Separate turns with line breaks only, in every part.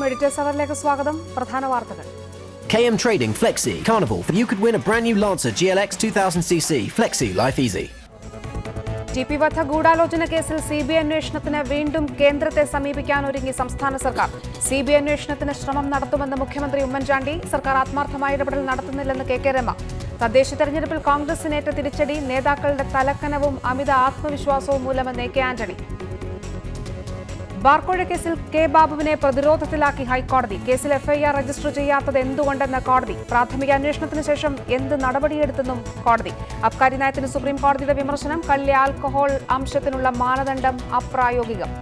Editors അവറിലേക്ക് സ്വാഗതം. പ്രധാന വാർത്തകൾ.
KM Trading Flexi Carnival. You could win a brand new Lancer GLX 2000cc. Flexi, life easy.
TP വധ ഗൂഢാലോചന കേസിൽ CBI അന്വേഷണത്തിന് വീണ്ടും കേന്ദ്രത്തെ സമീപിക്കാനൊരുങ്ങി സംസ്ഥാന സർക്കാർ. CBI അന്വേഷണത്തിന് ശ്രമം നടത്തുമെന്ന് മുഖ്യമന്ത്രി ഉമ്മൻചാണ്ടി. സർക്കാർ ആത്മാർത്ഥമായ ഇടപെടൽ നടത്തുന്നില്ലെന്ന് KK രമ. തദ്ദേശ തെരഞ്ഞെടുപ്പിൽ കോൺഗ്രസിനേറ്റ തിരിച്ചടി, നേതാക്കളുടെ തലക്കനവും അമിത ആത്മവിശ്വാസവും മൂലമെന്ന് AK ആന്റണി. ബാർക്കോഴ കേസിൽ കെ ബാബുവിനെ പ്രതിരോധത്തിലാക്കി ഹൈക്കോടതി. കേസിൽ FIR രജിസ്റ്റർ ചെയ്യാത്തത് എന്തുകൊണ്ടെന്ന് കോടതി. പ്രാഥമിക അന്വേഷണത്തിന് ശേഷം എന്ത് നടപടിയെടുത്തെന്നും കോടതി. അബ്കാരി നയത്തിന് സുപ്രീം കോടതിയുടെ വിമർശനം. കള്ളിയ ആൽക്കഹോൾ അംശത്തിനുള്ള മാനദണ്ഡം അപ്രായോഗികം.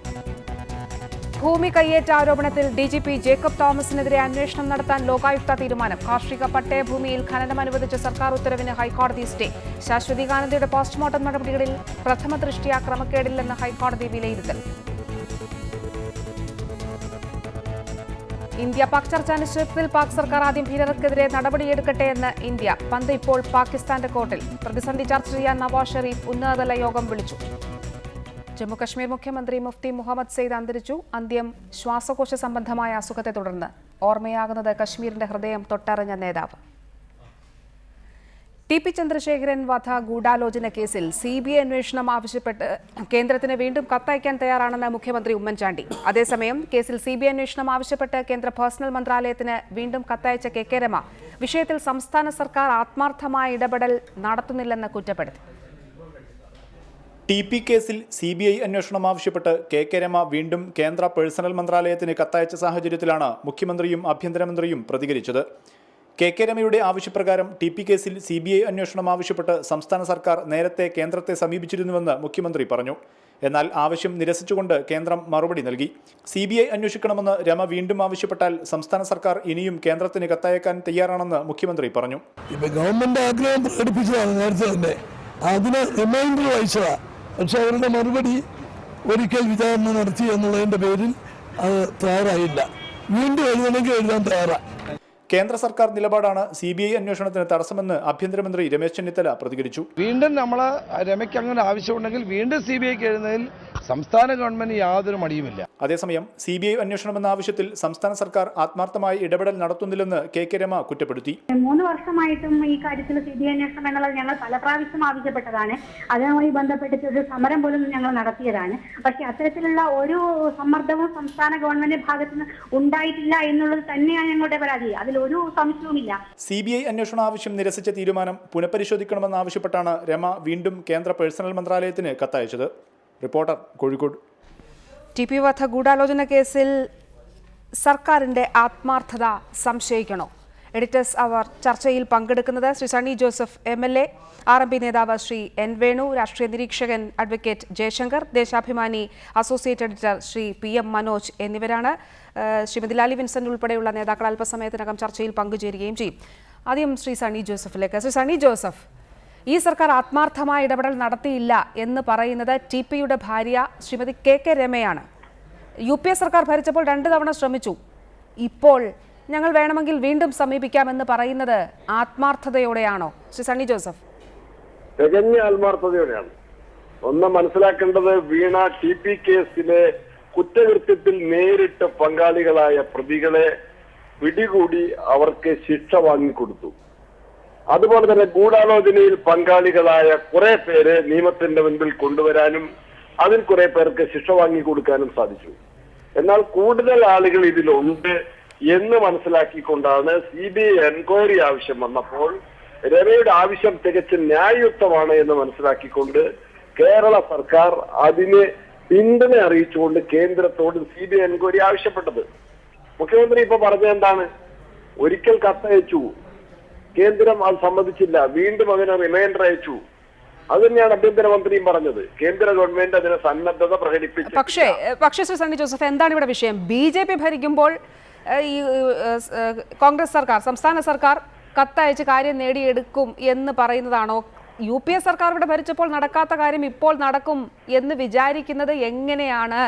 ഭൂമി കയ്യേറ്റ ആരോപണത്തിൽ DGP ജേക്കബ് തോമസിനെതിരെ അന്വേഷണം നടത്താൻ ലോകായുക്ത തീരുമാനം. കാർഷിക പട്ടയഭൂമിയിൽ ഖനനം അനുവദിച്ച സർക്കാർ ഉത്തരവിന് ഹൈക്കോടതി സ്റ്റേ. ശാശ്വതി ഗാനന്ദയുടെ പോസ്റ്റ്മോർട്ടം നടപടികളിൽ പ്രഥമ ദൃഷ്ട്യാ ക്രമക്കേടില്ലെന്ന് ഹൈക്കോടതി വിലയിരുത്തൽ. ഇന്ത്യ പാക് ചർച്ചാ അനിശ്ചിതത്വത്തിൽ പാക് സർക്കാർ ആദ്യം ഭീകരർക്കെതിരെ നടപടിയെടുക്കട്ടെ എന്ന് ഇന്ത്യ. പന്ത് ഇപ്പോൾ പാകിസ്ഥാന്റെ കോർട്ടിൽ. പ്രതിസന്ധി ചർച്ച ചെയ്യാൻ നവാസ് ഷെരീഫ് ഉന്നതതല യോഗം വിളിച്ചു. ജമ്മുകശ്മീർ മുഖ്യമന്ത്രി മുഫ്തി മുഹമ്മദ് സെയ്ദ് അന്തരിച്ചു. അന്ത്യം ശ്വാസകോശ സംബന്ധമായ അസുഖത്തെ തുടർന്ന്. ഓർമ്മയാകുന്നത് കശ്മീരിന്റെ ഹൃദയം തൊട്ടറിഞ്ഞ നേതാവ്. TP ചന്ദ്രശേഖരൻ വധ ഗൂഢാലോചന കേസിൽ CBI അന്വേഷണം ആവശ്യപ്പെട്ട് കേന്ദ്രത്തിന് വീണ്ടും കത്തയക്കാൻ തയ്യാറാണെന്ന് മുഖ്യമന്ത്രി ഉമ്മൻചാണ്ടി. അതേസമയം കേസിൽ CBI അന്വേഷണം ആവശ്യപ്പെട്ട് കേന്ദ്ര പേഴ്സണൽ മന്ത്രാലയത്തിന് വീണ്ടും കത്തയച്ച KK രമ വിഷയത്തിൽ സംസ്ഥാന സർക്കാർ ആത്മാർത്ഥമായ ഇടപെടൽ നടത്തുന്നില്ലെന്ന് കുറ്റപ്പെടുത്തി.
TP കേസിൽ CBI അന്വേഷണം ആവശ്യപ്പെട്ട് KK രമ വീണ്ടും കേന്ദ്ര പേഴ്സണൽ മന്ത്രാലയത്തിന് കത്തയച്ച സാഹചര്യത്തിലാണ് മുഖ്യമന്ത്രിയും ആഭ്യന്തരമന്ത്രിയും പ്രതികരിച്ചത്. KK രമയുടെ ആവശ്യപ്രകാരം TP കേസിൽ CBI അന്വേഷണം ആവശ്യപ്പെട്ട് സംസ്ഥാന സർക്കാർ നേരത്തെ കേന്ദ്രത്തെ സമീപിച്ചിരുന്നുവെന്ന് മുഖ്യമന്ത്രി പറഞ്ഞു. എന്നാൽ ആവശ്യം നിരസിച്ചുകൊണ്ട് കേന്ദ്രം മറുപടി നൽകി. CBI അന്വേഷിക്കണമെന്ന് രമ വീണ്ടും ആവശ്യപ്പെട്ടാൽ സംസ്ഥാന സർക്കാർ ഇനിയും കേന്ദ്രത്തിന് കത്തയക്കാൻ തയ്യാറാണെന്ന് മുഖ്യമന്ത്രി പറഞ്ഞു.
ഗവൺമെന്റ് ആഗ്രഹം പ്രകടിപ്പിച്ചതാണ് നേരത്തെ തന്നെ, അതിന് റിമൈൻഡർ അയച്ചതാ. പക്ഷെ അവരുടെ മറുപടി ഒരിക്കൽ വിചാരണ നടത്തി എന്നുള്ളതിന്റെ പേരിൽ അത് തയ്യാറായില്ല. വീണ്ടും എഴുതണമെങ്കിൽ എഴുതാൻ തയ്യാറാണ്.
കേന്ദ്ര സർക്കാർ നിലപാടാണ് CBI അന്വേഷണത്തിന് തടസ്സമെന്ന് ആഭ്യന്തരമന്ത്രി രമേശ് ചെന്നിത്തല പ്രതികരിച്ചു.
വീണ്ടും നമ്മൾ രമയ്ക്ക് അങ്ങനെ ആവശ്യമുണ്ടെങ്കിൽ വീണ്ടും CBIക്ക് എഴുതുന്നതിൽ സംസ്ഥാന ഗവൺമെന്റ് യാതൊരു മടിയുമില്ല.
അതേസമയം CBI അന്വേഷണമെന്ന ആവശ്യത്തിൽ സംസ്ഥാന സർക്കാർ ആത്മാർത്ഥമായി ഇടപെടൽ നടത്തുന്നില്ലെന്ന് KK രമ കുറ്റപ്പെടുത്തി.
3 വർഷമായിട്ടും ഈ കാര്യത്തിൽ CBI അന്വേഷണം എന്നുള്ളത് ഞങ്ങൾ പല പ്രാവശ്യം ആവശ്യപ്പെട്ടതാണ്. അതുമായി ബന്ധപ്പെട്ടിട്ട് ഒരു സമരം പോലും ഞങ്ങൾ നടത്തിയതാണ്. പക്ഷെ അത്തരത്തിലുള്ള ഒരു സമ്മർദ്ദവും സംസ്ഥാന ഗവൺമെന്റ് ഭാഗത്തു നിന്ന് ഉണ്ടായിട്ടില്ല എന്നുള്ളത് തന്നെയാണ് ഞങ്ങളുടെ പരാതി. അതിൽ ഒരു സംശയവുമില്ല.
CBI അന്വേഷണ ആവശ്യം നിരസിച്ച തീരുമാനം പുനഃപരിശോധിക്കണമെന്നാവശ്യപ്പെട്ടാണ് രമ വീണ്ടും കേന്ദ്ര പേഴ്സണൽ മന്ത്രാലയത്തിന് കത്തയച്ചത്. റിപ്പോർട്ടർ, കോഴിക്കോട്.
TP വധ ഗൂഢാലോചന കേസിൽ സർക്കാരിന്റെ ആത്മാർത്ഥത സംശയിക്കണോ? എഡിറ്റേഴ്സ് അവർ ചർച്ചയിൽ പങ്കെടുക്കുന്നത് ശ്രീ സണ്ണി ജോസഫ് MLA, RMP നേതാവ് ശ്രീ N വേണു, രാഷ്ട്രീയ നിരീക്ഷകൻ advocate Jaishankar, Deshabhimani associate editor Shri PM Manoj എന്നിവരാണ്. ശ്രീമതി ലാലി വിൻസെന്റ് ഉൾപ്പെടെയുള്ള നേതാക്കൾ അല്പസമയത്തിനകം ചർച്ചയിൽ പങ്കുചേരുകയും ചെയ്യും. ആദ്യം ശ്രീ സണ്ണി ജോസഫിലേക്ക്. ശ്രീ സണ്ണി ജോസഫ്, ഈ സർക്കാർ ആത്മാർത്ഥമായ ഇടപെടൽ നടത്തിയില്ല എന്ന് പറയുന്നത് TPയുടെ ഭാര്യ ശ്രീമതി KK രമയാണ്. UPA സർക്കാർ ഭരിച്ചപ്പോൾ 2 തവണ ശ്രമിച്ചു. ഇപ്പോൾ ഞങ്ങൾ വേണമെങ്കിൽ വീണ്ടും സമീപിക്കാമെന്ന് പറയുന്നത് ആത്മാർത്ഥതയോടെയാണോ? ശ്രീ സണ്ണി ജോസഫ്.
തികഞ്ഞ ആത്മാർത്ഥതയോടെയാണ്. ഒന്ന് മനസ്സിലാക്കേണ്ടത്, വീണ TP കേസിലെ കുറ്റകൃത്യത്തിൽ നേരിട്ട് പങ്കാളികളായ പ്രതികളെ പിടികൂടി അവർക്ക് ശിക്ഷ വാങ്ങിക്കൊടുത്തു. അതുപോലെ തന്നെ ഗൂഢാലോചനയിൽ പങ്കാളികളായ കുറെ പേരെ നിയമത്തിന്റെ മുൻപിൽ കൊണ്ടുവരാനും അതിൽ കുറെ പേർക്ക് ശിക്ഷ വാങ്ങിക്കൊടുക്കാനും സാധിച്ചു. എന്നാൽ കൂടുതൽ ആളുകൾ ഇതിലുണ്ട് എന്ന് മനസ്സിലാക്കിക്കൊണ്ടാണ് CBI എൻക്വയറി ആവശ്യം വന്നപ്പോൾ രമയുടെ ആവശ്യം തികച്ചും ന്യായയുക്തമാണ് എന്ന് മനസ്സിലാക്കിക്കൊണ്ട് കേരള സർക്കാർ അതിന് പിന്തുണ അറിയിച്ചുകൊണ്ട് കേന്ദ്രത്തോട് CBI എൻക്വയറി ആവശ്യപ്പെട്ടത്. മുഖ്യമന്ത്രി ഇപ്പൊ പറഞ്ഞത് എന്താണ്? ഒരിക്കൽ കത്തയച്ചു, കേന്ദ്രം അത് സമ്മതിച്ചില്ല, വീണ്ടും അതിന് റിമൈൻഡർ അയച്ചു. അത് തന്നെയാണ് ആഭ്യന്തരമന്ത്രിയും പറഞ്ഞത്. കേന്ദ്ര ഗവൺമെന്റ് അതിന് സന്നദ്ധത പ്രകടിപ്പിച്ചു.
പക്ഷേ ശ്രീ സണ്ണി ജോസഫ്, എന്താണ് ഇവിടെ വിഷയം? BJP ഭരിക്കുമ്പോൾ ഈ കോൺഗ്രസ് സർക്കാർ, സംസ്ഥാന സർക്കാർ കത്തയച്ച് കാര്യം നേടിയെടുക്കും എന്ന് പറയുന്നതാണോ? UPA സർക്കാർ ഇവിടെ ഭരിച്ചപ്പോൾ നടക്കാത്ത കാര്യം ഇപ്പോൾ നടക്കും എന്ന് വിചാരിക്കുന്നത് എങ്ങനെയാണ്?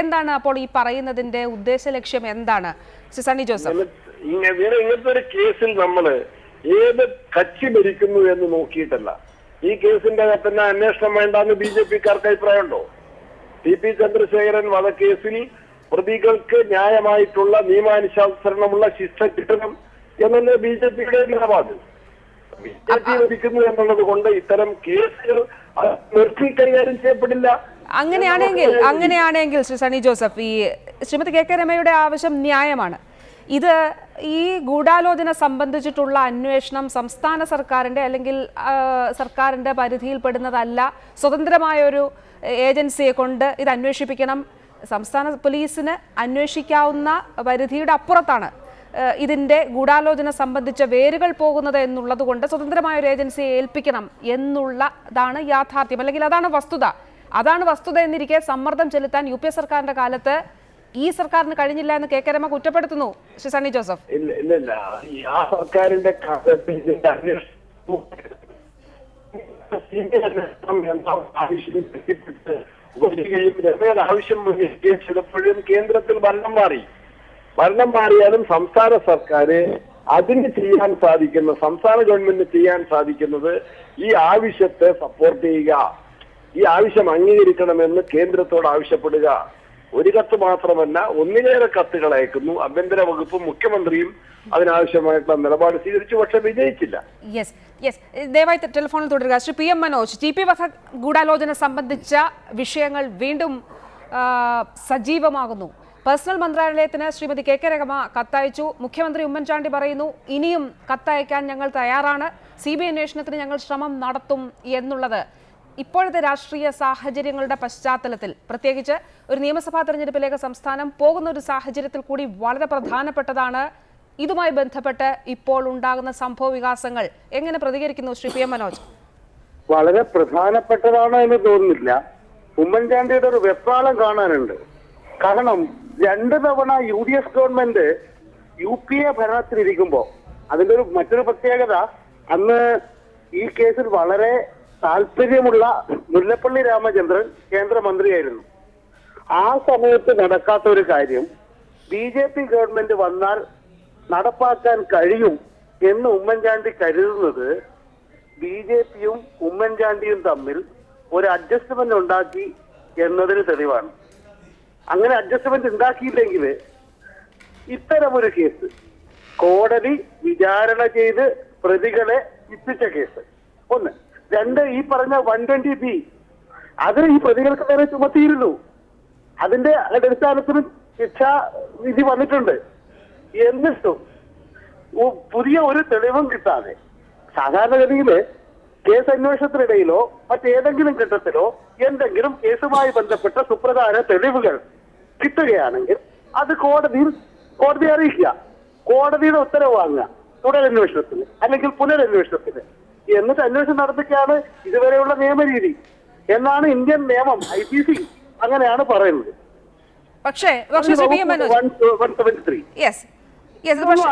എന്താണ് അപ്പോൾ ഈ പറയുന്നതിന്റെ ഉദ്ദേശ ലക്ഷ്യം എന്താണ് ശ്രീ സണ്ണി ജോസഫ്?
ഇങ്ങനത്തെ ഒരു കേസിൽ നമ്മള് ഏത് കക്ഷി ഭരിക്കുന്നു എന്ന് നോക്കിയിട്ടല്ല. ഈ കേസിന്റെ തന്നെ അന്വേഷണം വേണ്ടെന്ന് BJPക്കാർക്ക് അഭിപ്രായമുണ്ടോ? TP ചന്ദ്രശേഖരൻ വധക്കേസിൽ പ്രതികൾക്ക് ന്യായമായിട്ടുള്ള നിയമാനുസരണമുള്ള ശിക്ഷ കിട്ടണം എന്നല്ലേ BJPയുടെ നിലപാട്. BJP വധിക്കുന്നു എന്നുള്ളത് കൊണ്ട് ഇത്തരം കേസുകൾ നിർത്തി കൈകാര്യം ചെയ്യപ്പെടില്ല.
അങ്ങനെയാണെങ്കിൽ ശ്രീ സണ്ണി ജോസഫ്, ഈ ശ്രീമതി KK രമയുടെ ആവശ്യം ന്യായമാണ്. ഇത് ഈ ഗൂഢാലോചന സംബന്ധിച്ചിട്ടുള്ള അന്വേഷണം സംസ്ഥാന സർക്കാരിൻ്റെ അല്ലെങ്കിൽ സർക്കാരിൻ്റെ പരിധിയിൽപ്പെടുന്നതല്ല. സ്വതന്ത്രമായ ഒരു ഏജൻസിയെ കൊണ്ട് ഇത് അന്വേഷിപ്പിക്കണം. സംസ്ഥാന പോലീസിന് അന്വേഷിക്കാവുന്ന പരിധിയുടെ അപ്പുറത്താണ് ഇതിൻ്റെ ഗൂഢാലോചന സംബന്ധിച്ച വേരുകൾ പോകുന്നത് എന്നുള്ളത് കൊണ്ട് സ്വതന്ത്രമായ ഒരു ഏജൻസിയെ ഏൽപ്പിക്കണം എന്നുള്ളതാണ് യാഥാർത്ഥ്യം, അല്ലെങ്കിൽ അതാണ് വസ്തുത എന്നിരിക്കെ സമ്മർദ്ദം ചെലുത്താൻ UPA സർക്കാരിന്റെ കാലത്ത് ഈ സർക്കാരിന് കഴിഞ്ഞില്ല എന്ന് KK രമ കുറ്റപ്പെടുത്തുന്നു. ശ്രീ സണ്ണി ജോസഫ്,
ഇല്ല ആ സർക്കാരിന്റെ കാലത്ത് ഇതിന്റെ ആവശ്യം ചിലപ്പോഴും കേന്ദ്രത്തിൽ ഭരണം മാറിയാലും സംസ്ഥാന സർക്കാർ അതിന് ചെയ്യാൻ സാധിക്കുന്ന, സംസ്ഥാന ഗവൺമെന്റിന് ചെയ്യാൻ സാധിക്കുന്നത് ഈ ആവശ്യത്തെ സപ്പോർട്ട് ചെയ്യുക, ഈ ആവശ്യം അംഗീകരിക്കണമെന്ന് കേന്ദ്രത്തോട് ആവശ്യപ്പെടുക. ഒരു കത്ത് മാത്രമല്ല, ഒന്നിലേറെ കത്തുകൾ അയക്കുന്നു. ആഭ്യന്തര വകുപ്പും മുഖ്യമന്ത്രിയും അതിനാവശ്യമായിട്ടുള്ള നിലപാട് സ്വീകരിച്ചു, പക്ഷെ വിജയിച്ചില്ല.
ദയവായി ടെലിഫോണിൽ തുടരുക. ശ്രീ PM മനോജ്, TP വധ ഗൂഢാലോചന സംബന്ധിച്ച വിഷയങ്ങൾ വീണ്ടും സജീവമാകുന്നു. പേഴ്സണൽ മന്ത്രാലയത്തിന് ശ്രീമതി KK രമ കത്തയച്ചു. മുഖ്യമന്ത്രി ഉമ്മൻചാണ്ടി പറയുന്നു ഇനിയും കത്തയക്കാൻ ഞങ്ങൾ തയ്യാറാണ്, CBI അന്വേഷണത്തിന് ഞങ്ങൾ ശ്രമം നടത്തും എന്നുള്ളത് ഇപ്പോഴത്തെ രാഷ്ട്രീയ സാഹചര്യങ്ങളുടെ പശ്ചാത്തലത്തിൽ, പ്രത്യേകിച്ച് ഒരു നിയമസഭാ തെരഞ്ഞെടുപ്പിലേക്ക് സംസ്ഥാനം പോകുന്ന ഒരു സാഹചര്യത്തിൽ കൂടി വളരെ പ്രധാനപ്പെട്ടതാണ്. ഇതുമായി ബന്ധപ്പെട്ട് ഇപ്പോൾ ഉണ്ടാകുന്ന സംഭവ വികാസങ്ങൾ എങ്ങനെ പ്രതികരിക്കുന്നു ശ്രീ PM മനോജ്?
വളരെ പ്രധാനപ്പെട്ടതാണ് എന്ന് തോന്നുന്നില്ല. ഉമ്മൻചാണ്ടിയുടെ ഒരു വെപ്രാളം കാണാനുണ്ട്. കാരണം 2 തവണ UDF ഗവൺമെന്റ് UPA ഭരണത്തിലിരിക്കുമ്പോൾ അതിന്റെ മറ്റൊരു പ്രത്യേകത, അന്ന് ഈ കേസിൽ വളരെ താല്പര്യമുള്ള മുല്ലപ്പള്ളി രാമചന്ദ്രൻ കേന്ദ്രമന്ത്രിയായിരുന്നു. ആ സമയത്ത് നടക്കാത്ത ഒരു കാര്യം BJP ഗവൺമെന്റ് വന്നാൽ നടപ്പാക്കാൻ കഴിയും എന്ന് ഉമ്മൻചാണ്ടി കരുതുന്നത് BJPയും ഉമ്മൻചാണ്ടിയും തമ്മിൽ ഒരു അഡ്ജസ്റ്റ്മെന്റ് ഉണ്ടാക്കി എന്നതിന് തെളിവാണ്. അങ്ങനെ അഡ്ജസ്റ്റ്മെന്റ് ഉണ്ടാക്കിയില്ലെങ്കിൽ ഇത്തരമൊരു കേസ് കോടതി വിചാരണ ചെയ്ത് പ്രതികളെ ശിക്ഷിച്ച കേസ് 1. 2, ഈ പറഞ്ഞ 120B അത് ഈ പ്രതികൾക്ക് നേരെ ചുമത്തിയിരുന്നു. അതിന്റെ അടിസ്ഥാനത്തിന് ശിക്ഷാ വിധി വന്നിട്ടുണ്ട്. എന്നിട്ടും പുതിയ ഒരു തെളിവും കിട്ടാതെ സാധാരണഗതിയില് കേസ് അന്വേഷണത്തിനിടയിലോ മറ്റേതെങ്കിലും ഘട്ടത്തിലോ എന്തെങ്കിലും കേസുമായി ബന്ധപ്പെട്ട സുപ്രധാന തെളിവുകൾ കിട്ടുകയാണെങ്കിൽ അത് കോടതിയെ അറിയിക്കുക, കോടതിയുടെ ഉത്തരവ് വാങ്ങുക തുടരന്വേഷണത്തിന് അല്ലെങ്കിൽ പുനരന്വേഷണത്തിന്. എന്നിട്ട് അന്വേഷണം നടത്തിക്കാണ് ഇതുവരെയുള്ള നിയമരീതി എന്നാണ് ഇന്ത്യൻ നിയമം. IPC അങ്ങനെയാണ് പറയുന്നത്.
പക്ഷേ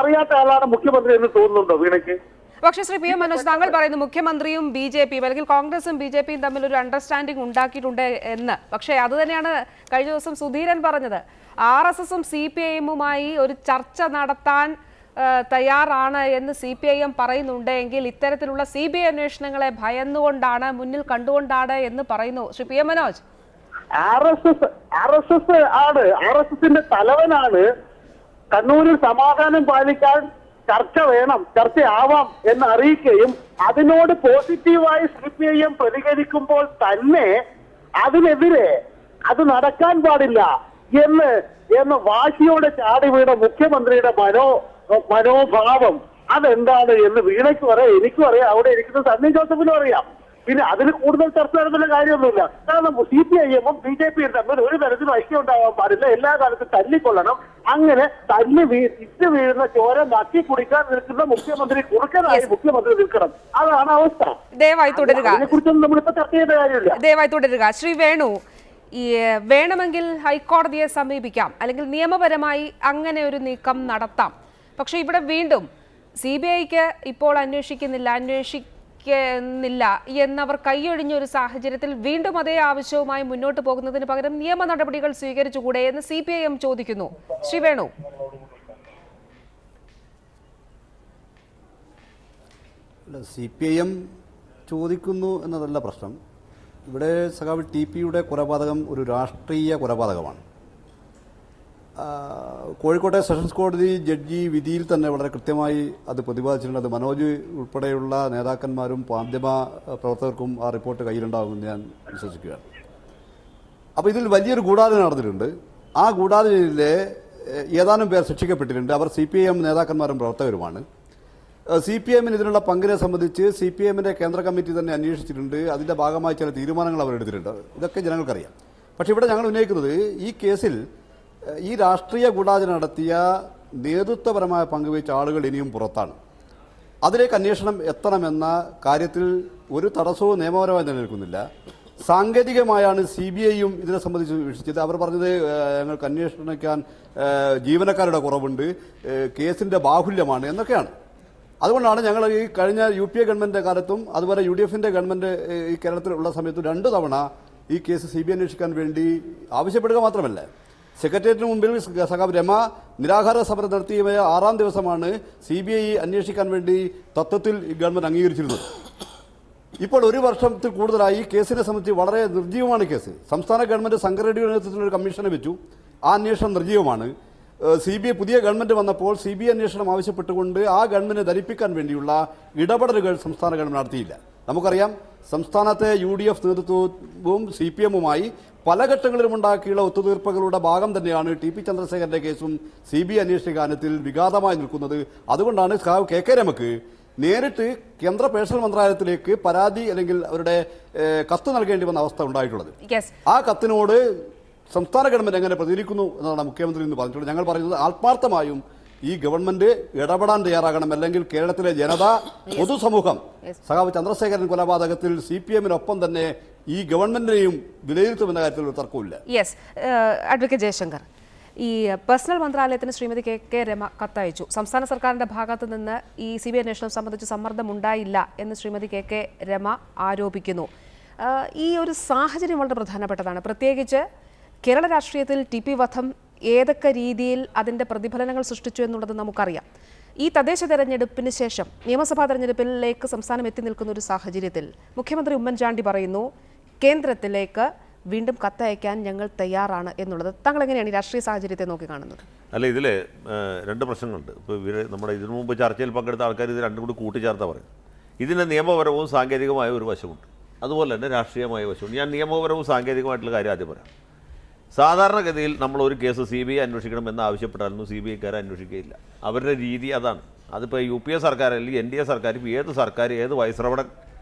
അറിയാത്ത ആളാണ് മുഖ്യമന്ത്രി എന്ന് തോന്നുന്നുണ്ടോ വീണയ്ക്ക്?
പക്ഷേ ശ്രീ PM മനോജ്, താങ്കൾ പറയുന്നു മുഖ്യമന്ത്രിയും BJPയും അല്ലെങ്കിൽ കോൺഗ്രസും BJPയും തമ്മിൽ ഒരു അണ്ടർസ്റ്റാൻഡിംഗ് ഉണ്ടാക്കിയിട്ടുണ്ട് എന്ന്. പക്ഷേ അത് തന്നെയാണ് കഴിഞ്ഞ ദിവസം സുധീരൻ പറഞ്ഞത്. RSSും CPIഎമ്മുമായി ഒരു ചർച്ച നടത്താൻ തയ്യാറാണ് എന്ന് CPIM പറയുന്നുണ്ടെങ്കിൽ ഇത്തരത്തിലുള്ള CBI അന്വേഷണങ്ങളെ ഭയന്നുകൊണ്ടാണ്, മുന്നിൽ കണ്ടുകൊണ്ടാണ് എന്ന് പറയുന്നു. ശ്രീ PM മനോജ്,
RSSന്റെ തലവനാണ് കണ്ണൂരിൽ സമാധാനം പാലിക്കാൻ ചർച്ച വേണം, ചർച്ചയാവാം എന്ന് അറിയിക്കുകയും അതിനോട് പോസിറ്റീവായി CPIM പ്രതികരിക്കുമ്പോൾ തന്നെ അതിനെതിരെ അത് നടക്കാൻ പാടില്ല എന്ന് വാശിയോടെ ചാടി വീണ മുഖ്യമന്ത്രിയുടെ മനോഭാവം അതെന്താണ് എന്ന് വീണയ്ക്കും അറിയാം, എനിക്കും അറിയാം, അവിടെ ഇരിക്കുന്ന സണ്ണി ജോസഫിനും അറിയാം. പിന്നെ അതിന് കൂടുതൽ ചർച്ച നടത്തുന്ന കാര്യമൊന്നുമില്ല. കാരണം CPIഎമ്മും BJPയും തമ്മിൽ ഒരു തരത്തിലും ഐക്യം ഉണ്ടാവാൻ പാടില്ല, എല്ലാ കാലത്തും തല്ലിക്കൊള്ളണം. അങ്ങനെ ഇറ്റ് വീഴുന്ന ചോര നക്കി കുടിക്കാൻ നിൽക്കുന്ന മുഖ്യമന്ത്രി കുറുക്കനായി മുഖ്യമന്ത്രി നിൽക്കണം. അതാണ് അവസ്ഥ.
ദയവായി തുടരുക.
അതിനെക്കുറിച്ചൊന്നും നമ്മളിപ്പോ ചർച്ച ചെയ്യേണ്ട കാര്യമില്ല.
ദയവായി തുടരുക. ശ്രീ വേണു, വേണമെങ്കിൽ ഹൈക്കോടതിയെ സമീപിക്കാം, അല്ലെങ്കിൽ നിയമപരമായി അങ്ങനെ ഒരു നീക്കം നടത്താം. പക്ഷെ ഇവിടെ വീണ്ടും CBIക്ക് ഇപ്പോൾ അന്വേഷിക്കുന്നില്ല എന്നവർ കൈയൊഴിഞ്ഞൊരു സാഹചര്യത്തിൽ വീണ്ടും അതേ ആവശ്യവുമായി മുന്നോട്ട് പോകുന്നതിന് പകരം നിയമ നടപടികൾ സ്വീകരിച്ചുകൂടെ എന്ന് CPIM ചോദിക്കുന്നു. ശ്രീ വേണു,
CPIM ചോദിക്കുന്നു എന്നതല്ല പ്രശ്നം. ഇവിടെ സഖാവ് TPയുടെ കൊലപാതകം ഒരു രാഷ്ട്രീയ കൊലപാതകമാണ്. കോഴിക്കോട്ടെ സെഷൻസ് കോടതി ജഡ്ജി വിധിയിൽ തന്നെ വളരെ കൃത്യമായി അത് പ്രതിപാദിച്ചിട്ടുണ്ട്. അത് മനോജ് ഉൾപ്പെടെയുള്ള നേതാക്കന്മാരും മാധ്യമ പ്രവർത്തകർക്കും ആ റിപ്പോർട്ട് കയ്യിലുണ്ടാകുമെന്ന് ഞാൻ വിശ്വസിക്കുകയാണ്. അപ്പോൾ ഇതിൽ വലിയൊരു ഗൂഢാലോചന നടന്നിട്ടുണ്ട്. ആ ഗൂഢാലോചനയിലെ ഏതാനും പേർ ശിക്ഷിക്കപ്പെട്ടിട്ടുണ്ട്. അവർ CPIM നേതാക്കന്മാരും പ്രവർത്തകരുമാണ്. CPIM ഇതിനുള്ള പങ്കിനെ സംബന്ധിച്ച് CPIMന്റെ കേന്ദ്ര കമ്മിറ്റി തന്നെ അന്വേഷിച്ചിട്ടുണ്ട്. അതിൻ്റെ ഭാഗമായി ചില തീരുമാനങ്ങൾ അവരെടുത്തിട്ടുണ്ട്. ഇതൊക്കെ ജനങ്ങൾക്കറിയാം. പക്ഷേ ഇവിടെ ഞങ്ങൾ ഉന്നയിക്കുന്നത് ഈ കേസിൽ ഈ രാഷ്ട്രീയ ഗൂഢാലോചന നടത്തിയ നേതൃത്വപരമായ പങ്കുവച്ച ആളുകൾ ഇനിയും പുറത്താണ്. അതിലേക്ക് അന്വേഷണം എത്തണമെന്ന കാര്യത്തിൽ ഒരു തടസ്സവും നിയമപരമായി നിലനിൽക്കുന്നില്ല. സാങ്കേതികമായാണ് CBIയും ഇതിനെ സംബന്ധിച്ച് വീക്ഷിച്ചത്. അവർ പറഞ്ഞത് ഞങ്ങൾക്ക് അന്വേഷിക്കാൻ ജീവനക്കാരുടെ കുറവുണ്ട്, കേസിൻ്റെ ബാഹുല്യമാണ് എന്നൊക്കെയാണ്. അതുകൊണ്ടാണ് ഞങ്ങൾ ഈ കഴിഞ്ഞ UPA ഗവൺമെൻറ്റിൻ്റെ കാലത്തും അതുപോലെ UDFന്റെ ഗവൺമെൻറ് ഈ കേരളത്തിലുള്ള സമയത്തും 2 തവണ ഈ കേസ് CBI അന്വേഷിക്കാൻ വേണ്ടി ആവശ്യപ്പെടുക മാത്രമല്ല, സെക്രട്ടേറിയറ്റിന് മുമ്പിൽ സഖാവ് രമ നിരാഹാര സമരം നടത്തിയ 6-ാം ദിവസമാണ് CBI അന്വേഷിക്കാൻ വേണ്ടി തത്വത്തിൽ ഈ ഗവൺമെൻറ് അംഗീകരിച്ചിരുന്നത്. ഇപ്പോൾ 1 വർഷത്തിൽ കൂടുതലായി ഈ കേസിനെ സംബന്ധിച്ച് വളരെ നിർജ്ജീവമാണ് കേസ്. സംസ്ഥാന ഗവൺമെൻറ് ശങ്കരറെഡ്ഡിയുടെ നേതൃത്വത്തിൽ ഒരു കമ്മീഷനെ വെച്ചു. ആ അന്വേഷണം നിർജ്ജീവമാണ്. CBI പുതിയ ഗവൺമെൻറ് വന്നപ്പോൾ CBI അന്വേഷണം ആവശ്യപ്പെട്ടുകൊണ്ട് ആ ഗവൺമെൻറ് ധരിപ്പിക്കാൻ വേണ്ടിയുള്ള ഇടപെടലുകൾ സംസ്ഥാന ഗവൺമെൻറ് നടത്തിയില്ല. നമുക്കറിയാം, സംസ്ഥാനത്തെ UDF നേതൃത്വവും CPIMുമായി പല ഘട്ടങ്ങളിലും ഉണ്ടാക്കിയുള്ള ഒത്തുതീർപ്പുകളുടെ ഭാഗം തന്നെയാണ് TP ചന്ദ്രശേഖരൻ്റെ കേസും CBI അന്വേഷണത്തിൽ വിഘാതമായി നിൽക്കുന്നത്. അതുകൊണ്ടാണ് KK രമയ്ക്ക് നേരിട്ട് കേന്ദ്ര പേഴ്സണൽ മന്ത്രാലയത്തിലേക്ക് പരാതി അല്ലെങ്കിൽ അവരുടെ കത്ത് നൽകേണ്ടി വന്ന അവസ്ഥ ഉണ്ടായിട്ടുള്ളത്. ആ കത്തിനോട് സംസ്ഥാന ഗവൺമെൻറ് എങ്ങനെ പ്രതികരിക്കുന്നു എന്നാണ് മുഖ്യമന്ത്രി ഇന്ന് പറഞ്ഞിട്ടുള്ളത്. ഞങ്ങൾ പറയുന്നത് ആത്മാർത്ഥമായും ഈ ഗവൺമെന്റ് ഇടപെടാൻ തയ്യാറാകണം, അല്ലെങ്കിൽ കേരളത്തിലെ ജനത പൊതുസമൂഹം സഖാവ് ചന്ദ്രശേഖരൻ കൊലപാതകത്തിൽ CPIMനൊപ്പം തന്നെ ഈ ഗവൺമെന്റിനെയും വിലയിരുത്തുമെന്ന കാര്യത്തിൽ ഒരു തർക്കമില്ല.
അഡ്വക്കേറ്റ് ജയശങ്കർ, ഈ പേഴ്സണൽ മന്ത്രാലയത്തിന് ശ്രീമതി KK രമ കത്തയച്ചു. സംസ്ഥാന സർക്കാരിന്റെ ഭാഗത്ത് നിന്ന് ഈ CBI അന്വേഷണം സംബന്ധിച്ച് സമ്മർദ്ദമുണ്ടായില്ല എന്ന് ശ്രീമതി KK രമ ആരോപിക്കുന്നു. ഈ ഒരു സാഹചര്യം വളരെ പ്രധാനപ്പെട്ടതാണ്. പ്രത്യേകിച്ച് കേരള രാഷ്ട്രീയത്തിൽ TP വധം ഏതൊക്കെ രീതിയിൽ അതിൻ്റെ പ്രതിഫലനങ്ങൾ സൃഷ്ടിച്ചു എന്നുള്ളത് നമുക്കറിയാം. ഈ തദ്ദേശ തെരഞ്ഞെടുപ്പിന് ശേഷം നിയമസഭാ തെരഞ്ഞെടുപ്പിലേക്ക് സംസ്ഥാനം എത്തി നിൽക്കുന്ന ഒരു സാഹചര്യത്തിൽ മുഖ്യമന്ത്രി ഉമ്മൻചാണ്ടി പറയുന്നു കേന്ദ്രത്തിലേക്ക് വീണ്ടും കത്തയക്കാൻ ഞങ്ങൾ തയ്യാറാണ് എന്നുള്ളത്. താങ്കൾ എങ്ങനെയാണ് ഈ രാഷ്ട്രീയ സാഹചര്യത്തെ നോക്കി കാണുന്നത്?
അല്ല, ഇതിൽ 2 പ്രശ്നങ്ങളുണ്ട്. ഇപ്പോൾ നമ്മുടെ ഇതിനു മുമ്പ് ചർച്ചയിൽ പങ്കെടുത്ത ആൾക്കാർ ഇത് രണ്ടും കൂടി കൂട്ടിച്ചേർത്താ പറയും. ഇതിന് നിയമപരവും സാങ്കേതികമായ ഒരു വശമുണ്ട്, അതുപോലെ തന്നെ രാഷ്ട്രീയമായ വശമുണ്ട്. ഞാൻ നിയമപരവും സാങ്കേതികമായിട്ടുള്ള കാര്യം ആദ്യം പറയാം. സാധാരണഗതിയിൽ നമ്മളൊരു കേസ് CBI അന്വേഷിക്കണം എന്ന് ആവശ്യപ്പെട്ടാലൊന്നും CBIക്കാരെ അന്വേഷിക്കുകയില്ല. അവരുടെ രീതി അതാണ്. അതിപ്പോൾ UPA സർക്കാർ അല്ലെങ്കിൽ NDA സർക്കാർ, ഏത് സർക്കാർ, ഏത് വൈസ്രവണൻ,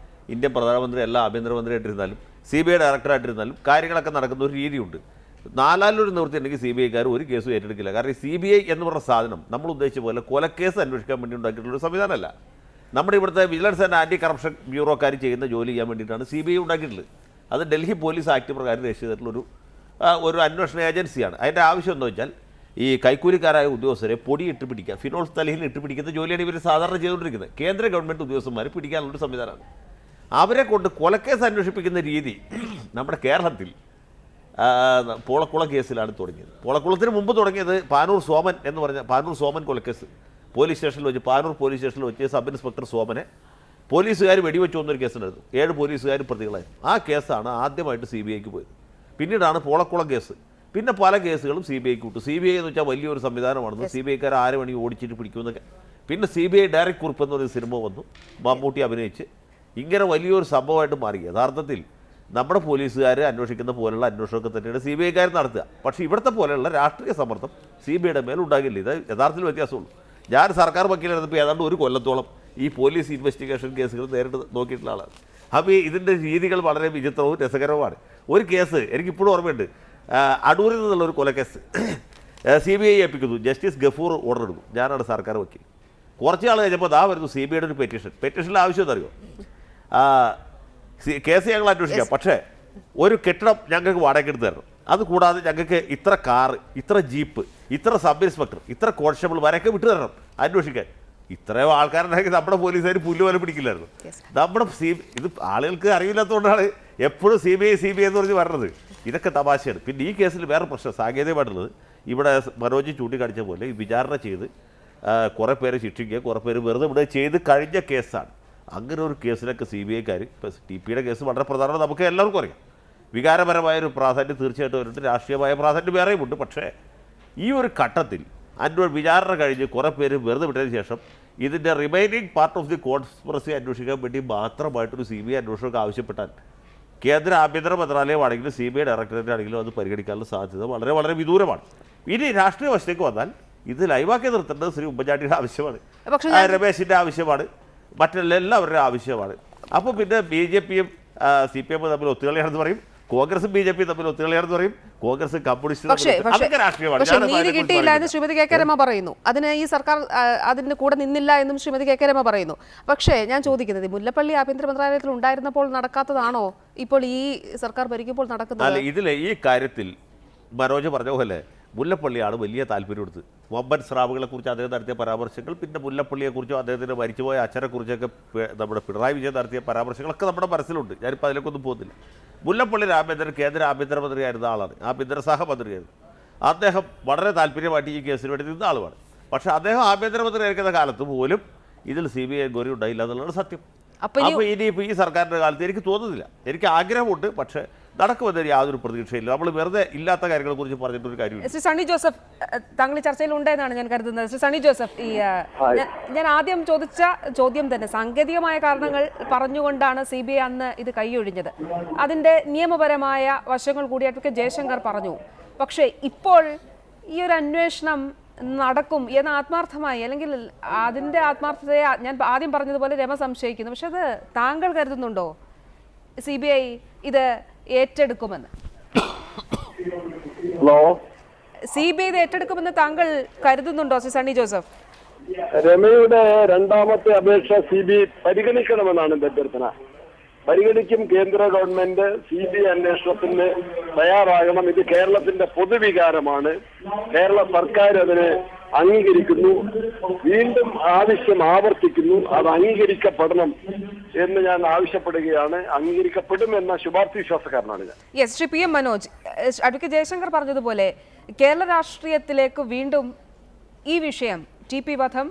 ഇന്ത്യൻ പ്രധാനമന്ത്രി അല്ല ആഭ്യന്തരമന്ത്രിയായിട്ടിരുന്നാലും CBI ഡയറക്ടറായിട്ടിരുന്നാലും കാര്യങ്ങളൊക്കെ നടക്കുന്ന ഒരു രീതിയുണ്ട്. 4-ാലൊരു നിവൃത്തി ഉണ്ടെങ്കിൽ CBIക്കാർ ഒരു കേസും ഏറ്റെടുക്കില്ല. കാരണം CBI എന്ന് പറഞ്ഞ സാധനം നമ്മൾ ഉദ്ദേശിച്ച പോലെ കൊലക്കേസ് അന്വേഷിക്കാൻ വേണ്ടി ഉണ്ടാക്കിയിട്ടുള്ളൊരു സംവിധാനമല്ല. നമ്മുടെ ഇവിടുത്തെ വിജിലൻസ് ആൻഡ് ആൻറ്റി കറപ്ഷൻ ബ്യൂറോക്കാർ ചെയ്യുന്ന ജോലി ചെയ്യാൻ വേണ്ടിയിട്ടാണ് CBI ഉണ്ടാക്കിയിട്ടുള്ളത്. അത് ഡൽഹി പോലീസ് ആക്ട് പ്രകാരം രജിസ്റ്റർ ചെയ്തിട്ടുള്ളൊരു അന്വേഷണ ഏജൻസിയാണ്. അതിൻ്റെ ആവശ്യം എന്താ വെച്ചാൽ ഈ കൈക്കൂലിക്കാരായ ഉദ്യോഗസ്ഥരെ പൊടി ഇട്ട് പിടിക്കുക, ഫിനോൾ തലയിൽ ഇട്ട് പിടിക്കുന്ന ജോലിയാണ് ഇവർ സാധാരണ ചെയ്തുകൊണ്ടിരിക്കുന്നത്. കേന്ദ്ര ഗവൺമെൻറ് ഉദ്യോഗസ്ഥന്മാരെ പിടിക്കാനുള്ളൊരു സംവിധാനമാണ്. അവരെ കൊണ്ട് കൊലക്കേസ് അന്വേഷിപ്പിക്കുന്ന രീതി നമ്മുടെ കേരളത്തിൽ പോളക്കുളം കേസിലാണ് തുടങ്ങിയത്. പോളക്കുളത്തിന് മുമ്പ് തുടങ്ങിയത് പാനൂർ സോമൻ എന്ന് പറഞ്ഞ പാനൂർ സോമൻ കൊലക്കേസ് പോലീസ് സ്റ്റേഷനിൽ വെച്ച്, പാനൂർ പോലീസ് സ്റ്റേഷനിൽ വെച്ച് സബ് ഇൻസ്പെക്ടർ സോമനെ പോലീസുകാർ വെടിവെച്ചു വന്നൊരു കേസുണ്ടായിരുന്നു. 7 പോലീസുകാർ പ്രതികളായിരുന്നു. ആ കേസാണ് ആദ്യമായിട്ട് CBIക്ക് പോയത്. പിന്നീടാണ് പോളക്കുളം കേസ്. പിന്നെ പല കേസുകളും CBIക്ക് വിട്ടു. CBI എന്ന് വെച്ചാൽ വലിയൊരു സംവിധാനമാണെന്ന്, CBIക്കാർ 6 മണി ഓടിച്ചിട്ട് പിടിക്കുമെന്നൊക്കെ. പിന്നെ CBI ഡയറക്റ്റ് കുറിപ്പ് എന്നൊരു സിനിമ വന്നു, മമ്മൂട്ടി അഭിനയിച്ച്. ഇങ്ങനെ വലിയൊരു സംഭവമായിട്ട് മാറി. യഥാർത്ഥത്തിൽ നമ്മുടെ പോലീസുകാർ അന്വേഷിക്കുന്ന പോലുള്ള അന്വേഷണമൊക്കെ തന്നെയാണ് CBIക്കാർ നടത്തുക. പക്ഷേ ഇവിടുത്തെ പോലെയുള്ള രാഷ്ട്രീയ സമ്മർദ്ദം CBIയുടെ മേൽ ഉണ്ടാകില്ല. ഇത് യഥാർത്ഥത്തിൽ വ്യത്യാസമുള്ളൂ. ഞാൻ സർക്കാർ വക്കീലായിരുന്നപ്പോൾ ഏതാണ്ട് 1 കൊല്ലത്തോളം ഈ പോലീസ് ഇൻവെസ്റ്റിഗേഷൻ കേസുകൾ നേരിട്ട് നോക്കിയിട്ടുള്ള ആളാണ്. അപ്പോൾ ഇതിൻ്റെ രീതികൾ വളരെ വിചിത്രവും രസകരവുമാണ്. ഒരു കേസ് എനിക്കിപ്പോഴും ഓർമ്മയുണ്ട്. അടൂരിൽ നിന്നുള്ളൊരു കൊലക്കേസ് CBI ഏൽപ്പിക്കുന്നു. ജസ്റ്റിസ് ഗഫൂർ ഓർഡർ എടുക്കും. ഞാനാണ് സർക്കാർ വക്കീൽ. കുറച്ച് നാൾ കഴിഞ്ഞപ്പോൾ വരുന്നു CBIയുടെ ഒരു പെറ്റീഷനിൽ ആവശ്യം എന്നറിയോ, കേസ് ഞങ്ങൾ അന്വേഷിക്കാം, പക്ഷേ ഒരു കെട്ടിടം ഞങ്ങൾക്ക് വാടകയ്ക്ക് എടുത്ത് തരണം. അതുകൂടാതെ ഞങ്ങൾക്ക് ഇത്ര കാറ്, ഇത്ര ജീപ്പ്, ഇത്ര സബ് ഇൻസ്പെക്ടർ, ഇത്ര കോൺസ്റ്റബിൾ വരെയൊക്കെ വിട്ടു തരണം അന്വേഷിക്കാൻ. ഇത്രയും ആൾക്കാരുണ്ടെങ്കിൽ നമ്മുടെ പോലീസുകാർ പുല്ലുപോലെ പിടിക്കില്ലായിരുന്നു. നമ്മുടെ ഇത് ആളുകൾക്ക് അറിയില്ലാത്തതുകൊണ്ടാണ് എപ്പോഴും CBI എന്ന് പറഞ്ഞ് പറഞ്ഞത്. ഇതൊക്കെ തമാശയാണ്. പിന്നെ ഈ കേസിൽ വേറെ പ്രശ്നം സാങ്കേതികമായിട്ടുള്ളത്, ഇവിടെ മനോജ് ചൂണ്ടിക്കാണിച്ച പോലെ ഈ വിചാരണ ചെയ്ത് കുറേ പേരെ ശിക്ഷിക്കുക, കുറേ പേര് വെറുതെ ഇവിടെ ചെയ്ത് കഴിഞ്ഞ കേസാണ്. അങ്ങനെ ഒരു കേസിലൊക്കെ CBIക്കാർ, ഇപ്പോൾ TPയുടെ കേസ് വളരെ പ്രധാനമാണ്, നമുക്ക് എല്ലാവർക്കും അറിയാം. വികാരപരമായൊരു പ്രാധാന്യം തീർച്ചയായിട്ടും അവരുണ്ട്, രാഷ്ട്രീയമായ പ്രാധാന്യം വേറെയുമുണ്ട്. പക്ഷേ ഈ ഒരു ഘട്ടത്തിൽ അതിൻ്റെ വിചാരണ കഴിഞ്ഞ് കുറേ പേര് വെറുതെ വിട്ടതിന് ശേഷം ഇതിൻ്റെ remaining part of the conspiracy അന്വേഷിക്കാൻ വേണ്ടി മാത്രമായിട്ടൊരു CBI അന്വേഷണമൊക്കെ ആവശ്യപ്പെട്ടാൽ കേന്ദ്ര ആഭ്യന്തര മന്ത്രാലയമാണെങ്കിലും CBI ഡയറക്ടറേറ്റ് ആണെങ്കിലും അത് പരിഗണിക്കാനുള്ള സാധ്യത വളരെ വളരെ വിദൂരമാണ്. ഇനി രാഷ്ട്രീയ വശത്തേക്ക് വന്നാൽ ഇത് ലൈവാക്കി നിർത്തേണ്ടത് ശ്രീ ഉമ്മൻചാണ്ടിയുടെ ആവശ്യമാണ്, രമേശിൻ്റെ ആവശ്യമാണ്, മറ്റെല്ലാവരുടെ ആവശ്യമാണ്. അപ്പോൾ പിന്നെ BJPയും CPM തമ്മിൽ ഒത്തുകളിയാണെന്ന് പറയും, കോൺഗ്രസും BJPയും തമ്മിൽ ഒത്തുകളിയാണെന്ന് പറയും, കോൺഗ്രസ് കമ്മ്യൂണിസ്റ്റ് അതൊക്കെ രാഷ്ട്രീയമാണ്.
നീതി കിട്ടിയില്ല എന്ന് ശ്രീമതി കെ രമ പറയുന്നു. അതിന് ഈ സർക്കാർ അതിന് കൂടെ നിന്നില്ല എന്നും ശ്രീമതി കെ രമ പറയുന്നു. പക്ഷേ ഞാൻ ചോദിക്കുന്നത്, മുല്ലപ്പള്ളി ആഭ്യന്തര മന്ത്രാലയത്തിൽ ഉണ്ടായിരുന്നപ്പോൾ നടക്കാത്തതാണോ ഇപ്പോൾ ഈ സർക്കാർ ഭരിക്കുമ്പോൾ നടക്കുന്നത്?
അല്ല, ഇതിലെ ഈ കാര്യത്തിൽ മനോജ് പറഞ്ഞ പോലെ മുല്ലപ്പള്ളിയാണ് വലിയ താല്പര്യം എടുത്ത്. മുഹമ്മദ് സ്രാവുകളെ കുറിച്ച് അദ്ദേഹം നടത്തിയ പരാമർശങ്ങൾ, പിന്നെ മുല്ലപ്പള്ളിയെക്കുറിച്ചും അദ്ദേഹത്തിൻ്റെ മരിച്ചുപോയ അച്ഛനെക്കുറിച്ചൊക്കെ നമ്മുടെ പിണറായി വിജയൻ നടത്തിയ പരാമർശങ്ങളൊക്കെ നമ്മുടെ മനസ്സിലുണ്ട്. ഞാനിപ്പോൾ അതിലേക്കൊന്നും പോകുന്നില്ല. മുല്ലപ്പള്ളി കേന്ദ്ര ആഭ്യന്തരമന്ത്രിയായിരുന്ന ആളാണ്, ആഭ്യന്തര സഹമന്ത്രിയായിരുന്നു. അദ്ദേഹം വളരെ താല്പര്യമായിട്ട് ഈ കേസിന് വേണ്ടി നിന്ന ആളുമാണ്. പക്ഷേ അദ്ദേഹം ആഭ്യന്തരമന്ത്രിയായിരിക്കുന്ന കാലത്ത് പോലും ഇതിൽ CBI എൻക്വയറി ഉണ്ടായില്ല എന്നുള്ളതാണ് സത്യം. അപ്പോൾ ഇനിയിപ്പോൾ ഈ സർക്കാരിൻ്റെ കാലത്ത് എനിക്ക് തോന്നുന്നില്ല. എനിക്ക് ആഗ്രഹമുണ്ട്, പക്ഷേ നടക്കുമെന്നൊരു യാതൊരു പ്രതീക്ഷയില്ല. നമ്മൾ വെറുതെ ഇല്ലാത്ത കാര്യങ്ങളെ കുറിച്ച് പറഞ്ഞിട്ടൊരു കാര്യമില്ല.
ശ്രീ സണ്ണി ജോസഫ് താങ്കൾ ചർച്ചയിൽ ഉണ്ടെന്നാണ് ഞാൻ കരുതുന്നത്. ശ്രീ സണ്ണി ജോസഫ്, ഞാൻ ആദ്യം ചോദിച്ച ചോദ്യം തന്നെ സാങ്കേതികമായ കാരണങ്ങൾ പറഞ്ഞുകൊണ്ടാണ് CBI അന്ന് ഇത് കൈയൊഴിഞ്ഞത്. അതിൻ്റെ നിയമപരമായ വശങ്ങൾ കൂടി അഡ്വക്കേറ്റ് ജയശങ്കർ പറഞ്ഞു. പക്ഷേ ഇപ്പോൾ ഈ ഒരു അന്വേഷണം നടക്കും എന്ന് ആത്മാർത്ഥമായി, അല്ലെങ്കിൽ അതിൻ്റെ ആത്മാർത്ഥതയെ ഞാൻ ആദ്യം പറഞ്ഞതുപോലെ രമ സംശയിക്കുന്നു. പക്ഷെ അത് താങ്കൾ കരുതുന്നുണ്ടോ CBI ഇത് ഏറ്റെടുക്കുമെന്ന്? CBI ഇത് ഏറ്റെടുക്കുമെന്ന് താങ്കൾ കരുതുന്നുണ്ടോ ശ്രീ സണ്ണി ജോസഫ്?
രമയുടെ രണ്ടാമത്തെ അപേക്ഷ CBI പരിഗണിക്കണമെന്നാണ് എന്റെ അഭ്യർത്ഥന. പരിഗണിക്കും കേന്ദ്ര ഗവൺമെന്റ്. CBI അന്വേഷണത്തിന് തയ്യാറാകണം. ഇത് കേരളത്തിന്റെ പൊതുവികാരമാണ്. കേരള സർക്കാർ അതിനെ അംഗീകരിക്കുന്നു. വീണ്ടും ആവശ്യം ആവർത്തിക്കുന്നു. അത് അംഗീകരിക്കപ്പെടണം എന്ന് ഞാൻ ആവശ്യപ്പെടുകയാണ്. അംഗീകരിക്കപ്പെടുമെന്ന ശുഭാപ്തി വിശ്വാസക്കാരനാണ് ഞാൻ.
Yes, Shri PM Manoj, advocate Jaishankar പറഞ്ഞതുപോലെ കേരള രാഷ്ട്രീയത്തിലേക്ക് വീണ്ടും ഈ വിഷയം TP വധം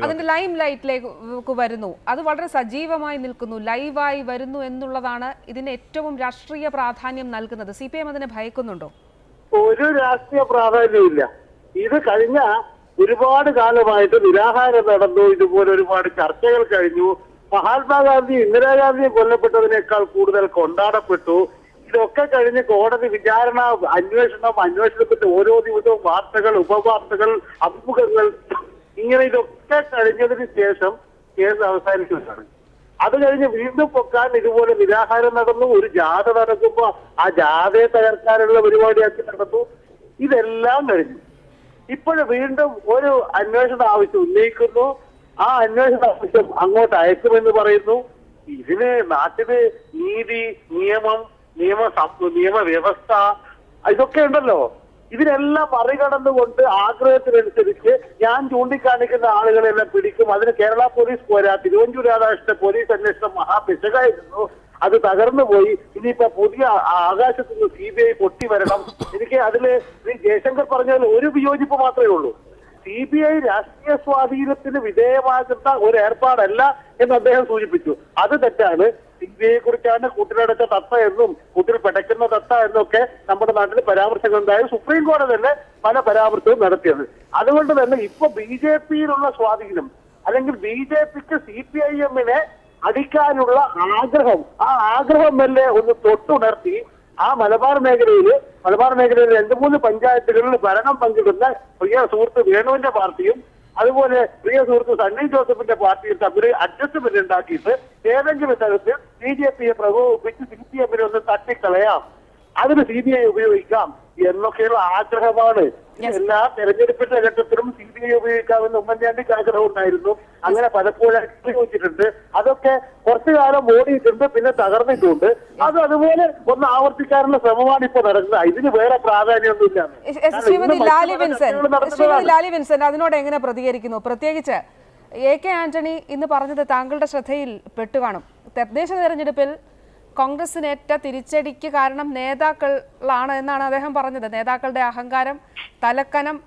അതിന്റെ ലൈം ലൈറ്റിലേക്ക് വരുന്നു. അത് വളരെ സജീവമായി നിൽക്കുന്നു, ലൈവായി വരുന്നു എന്നുള്ളതാണ് ഇതിന് ഏറ്റവും രാഷ്ട്രീയ പ്രാധാന്യം നൽകുന്നത്. CPM അതിനെ ഭയക്കുന്നുണ്ടോ?
ഒരു രാഷ്ട്രീയ പ്രാധാന്യമില്ല. ഇത് കഴിഞ്ഞ ഒരുപാട് കാലമായിട്ട് നിരാഹാരം നടന്നു. ഇതുപോലെ ഒരുപാട് ചർച്ചകൾ കഴിഞ്ഞു. മഹാത്മാഗാന്ധി ഇന്ദിരാഗാന്ധി കൊല്ലപ്പെട്ടതിനേക്കാൾ കൂടുതൽ കൊണ്ടാടപ്പെട്ടു. ഇതൊക്കെ കഴിഞ്ഞ് കോടതി വിചാരണ, അന്വേഷണത്തിന്റെ ഓരോ ദിവസവും വാർത്തകൾ, ഉപവാർത്തകൾ, അഭിമുഖങ്ങൾ, ഇങ്ങനെ ഇതൊക്കെ കഴിഞ്ഞതിന് ശേഷം കേസ് അവസാനിക്കുന്നതാണ്. അത് കഴിഞ്ഞ് വീണ്ടും പൊക്കാൻ ഇതുപോലെ നിരാഹാരം നടന്നു. ഒരു ജാഥ നടക്കുമ്പോ ആ ജാഥയെ തകർക്കാനുള്ള പരിപാടിയാക്കി നടന്നു. ഇതെല്ലാം കഴിഞ്ഞു. ഇപ്പോൾ വീണ്ടും ഒരു അന്വേഷണ ആവശ്യം ഉന്നയിക്കുന്നു. ആ അന്വേഷണ ആവശ്യം അങ്ങോട്ട് അയക്കുമെന്ന് പറയുന്നു. ഇതിന് നാട്ടില് നീതി, നിയമം, നിയമവ്യവസ്ഥ ഇതൊക്കെ ഉണ്ടല്ലോ. ഇതിനെല്ലാം മറികടന്നുകൊണ്ട് ആഗ്രഹത്തിനനുസരിച്ച് ഞാൻ ചൂണ്ടിക്കാണിക്കുന്ന ആളുകളെല്ലാം പിടിക്കും. അതിന് കേരള പോലീസ് പോരാ. തിരുവഞ്ചൂർ രാധാകൃഷ്ണന്റെ പോലീസ് അന്വേഷണം മഹാപിശകായിരുന്നു. അത് തകർന്നു പോയി. ഇനിയിപ്പോ പുതിയ ആകാശത്ത് നിന്ന് CBI പൊട്ടി വരണം. എനിക്ക് അതില് ശ്രീ ജയശങ്കർ പറഞ്ഞതിൽ ഒരു വിയോജിപ്പ് മാത്രമേ ഉള്ളൂ. CBI രാഷ്ട്രീയ സ്വാധീനത്തിന് വിധേയമാകുന്ന ഒരു ഏർപ്പാടല്ല എന്ന് അദ്ദേഹം സൂചിപ്പിച്ചു. അത് തെറ്റാണ്. CBIയെ കുറിച്ചാണ് കൂട്ടിലടച്ച തത്ത എന്നും കൂട്ടിൽ പിടയ്ക്കുന്ന തത്ത എന്നൊക്കെ നമ്മുടെ നാട്ടിൽ പരാമർശങ്ങൾ ഉണ്ടായത്. സുപ്രീം കോടതി തന്നെ പല പരാമർശവും നടത്തിയത്. അതുകൊണ്ട് തന്നെ ഇപ്പൊ BJPയിലുള്ള സ്വാധീനം, അല്ലെങ്കിൽ BJPക്ക് CPIM-നെ അടിക്കാനുള്ള ആഗ്രഹം, ആ ആഗ്രഹം മെല്ലെ ഒന്ന് തൊട്ടുണർത്തി ആ മലബാർ മേഖലയിൽ 2-3 പഞ്ചായത്തുകളിൽ ഭരണം പങ്കിടുന്ന പ്രിയ സുഹൃത്ത് വേണുവിന്റെ പാർട്ടിയും അതുപോലെ പ്രിയ സുഹൃത്ത് സണ്ണി ജോസഫിന്റെ പാർട്ടിയും തമ്മിൽ അഡ്ജസ്റ്റ്മെന്റ് ഉണ്ടാക്കിയിട്ട് ഏതെങ്കിലും തരത്തിൽ BJPയെ പ്രകോപിപ്പിച്ച് CPM-നെ ഒന്ന് തട്ടിക്കളയാം, അതിന് CBI ഉപയോഗിക്കാം എന്നൊക്കെയുള്ള ആഗ്രഹമാണ്. എല്ലാ തെരഞ്ഞെടുപ്പിന്റെ ഘട്ടത്തിലും CBI ഉപയോഗിക്കാമെന്ന് ഉമ്മൻചാണ്ടിക്ക് ആഗ്രഹം ഉണ്ടായിരുന്നു. അങ്ങനെ പലപ്പോഴും ഉപയോഗിച്ചിട്ടുണ്ട്. അതൊക്കെ കുറച്ചു കാലം ഓടിയിട്ടുണ്ട്, പിന്നെ തകർന്നിട്ടുണ്ട്. അത് അതുപോലെ ഒന്ന് ആവർത്തിക്കാനുള്ള ശ്രമമാണ് ഇപ്പൊ നടക്കുന്നത്. ഇതിന് വേറെ പ്രാധാന്യമൊന്നുമില്ല.
ശ്രീമതി ലാലി വിൻസെന്റ് അതിനോട് എങ്ങനെ പ്രതികരിക്കുന്നു? പ്രത്യേകിച്ച് AK ആന്റണി ഇന്ന് പറഞ്ഞത് താങ്കളുടെ ശ്രദ്ധയിൽ പെട്ടുകാണും. തദ്ദേശ തെരഞ്ഞെടുപ്പിൽ കോൺഗ്രസിനേറ്റ തിരിച്ചടിക്ക് കാരണം നേതാക്കളാണ് എന്നാണ് അദ്ദേഹം പറഞ്ഞത്. നേതാക്കളുടെ അഹങ്കാരം, തലക്കനം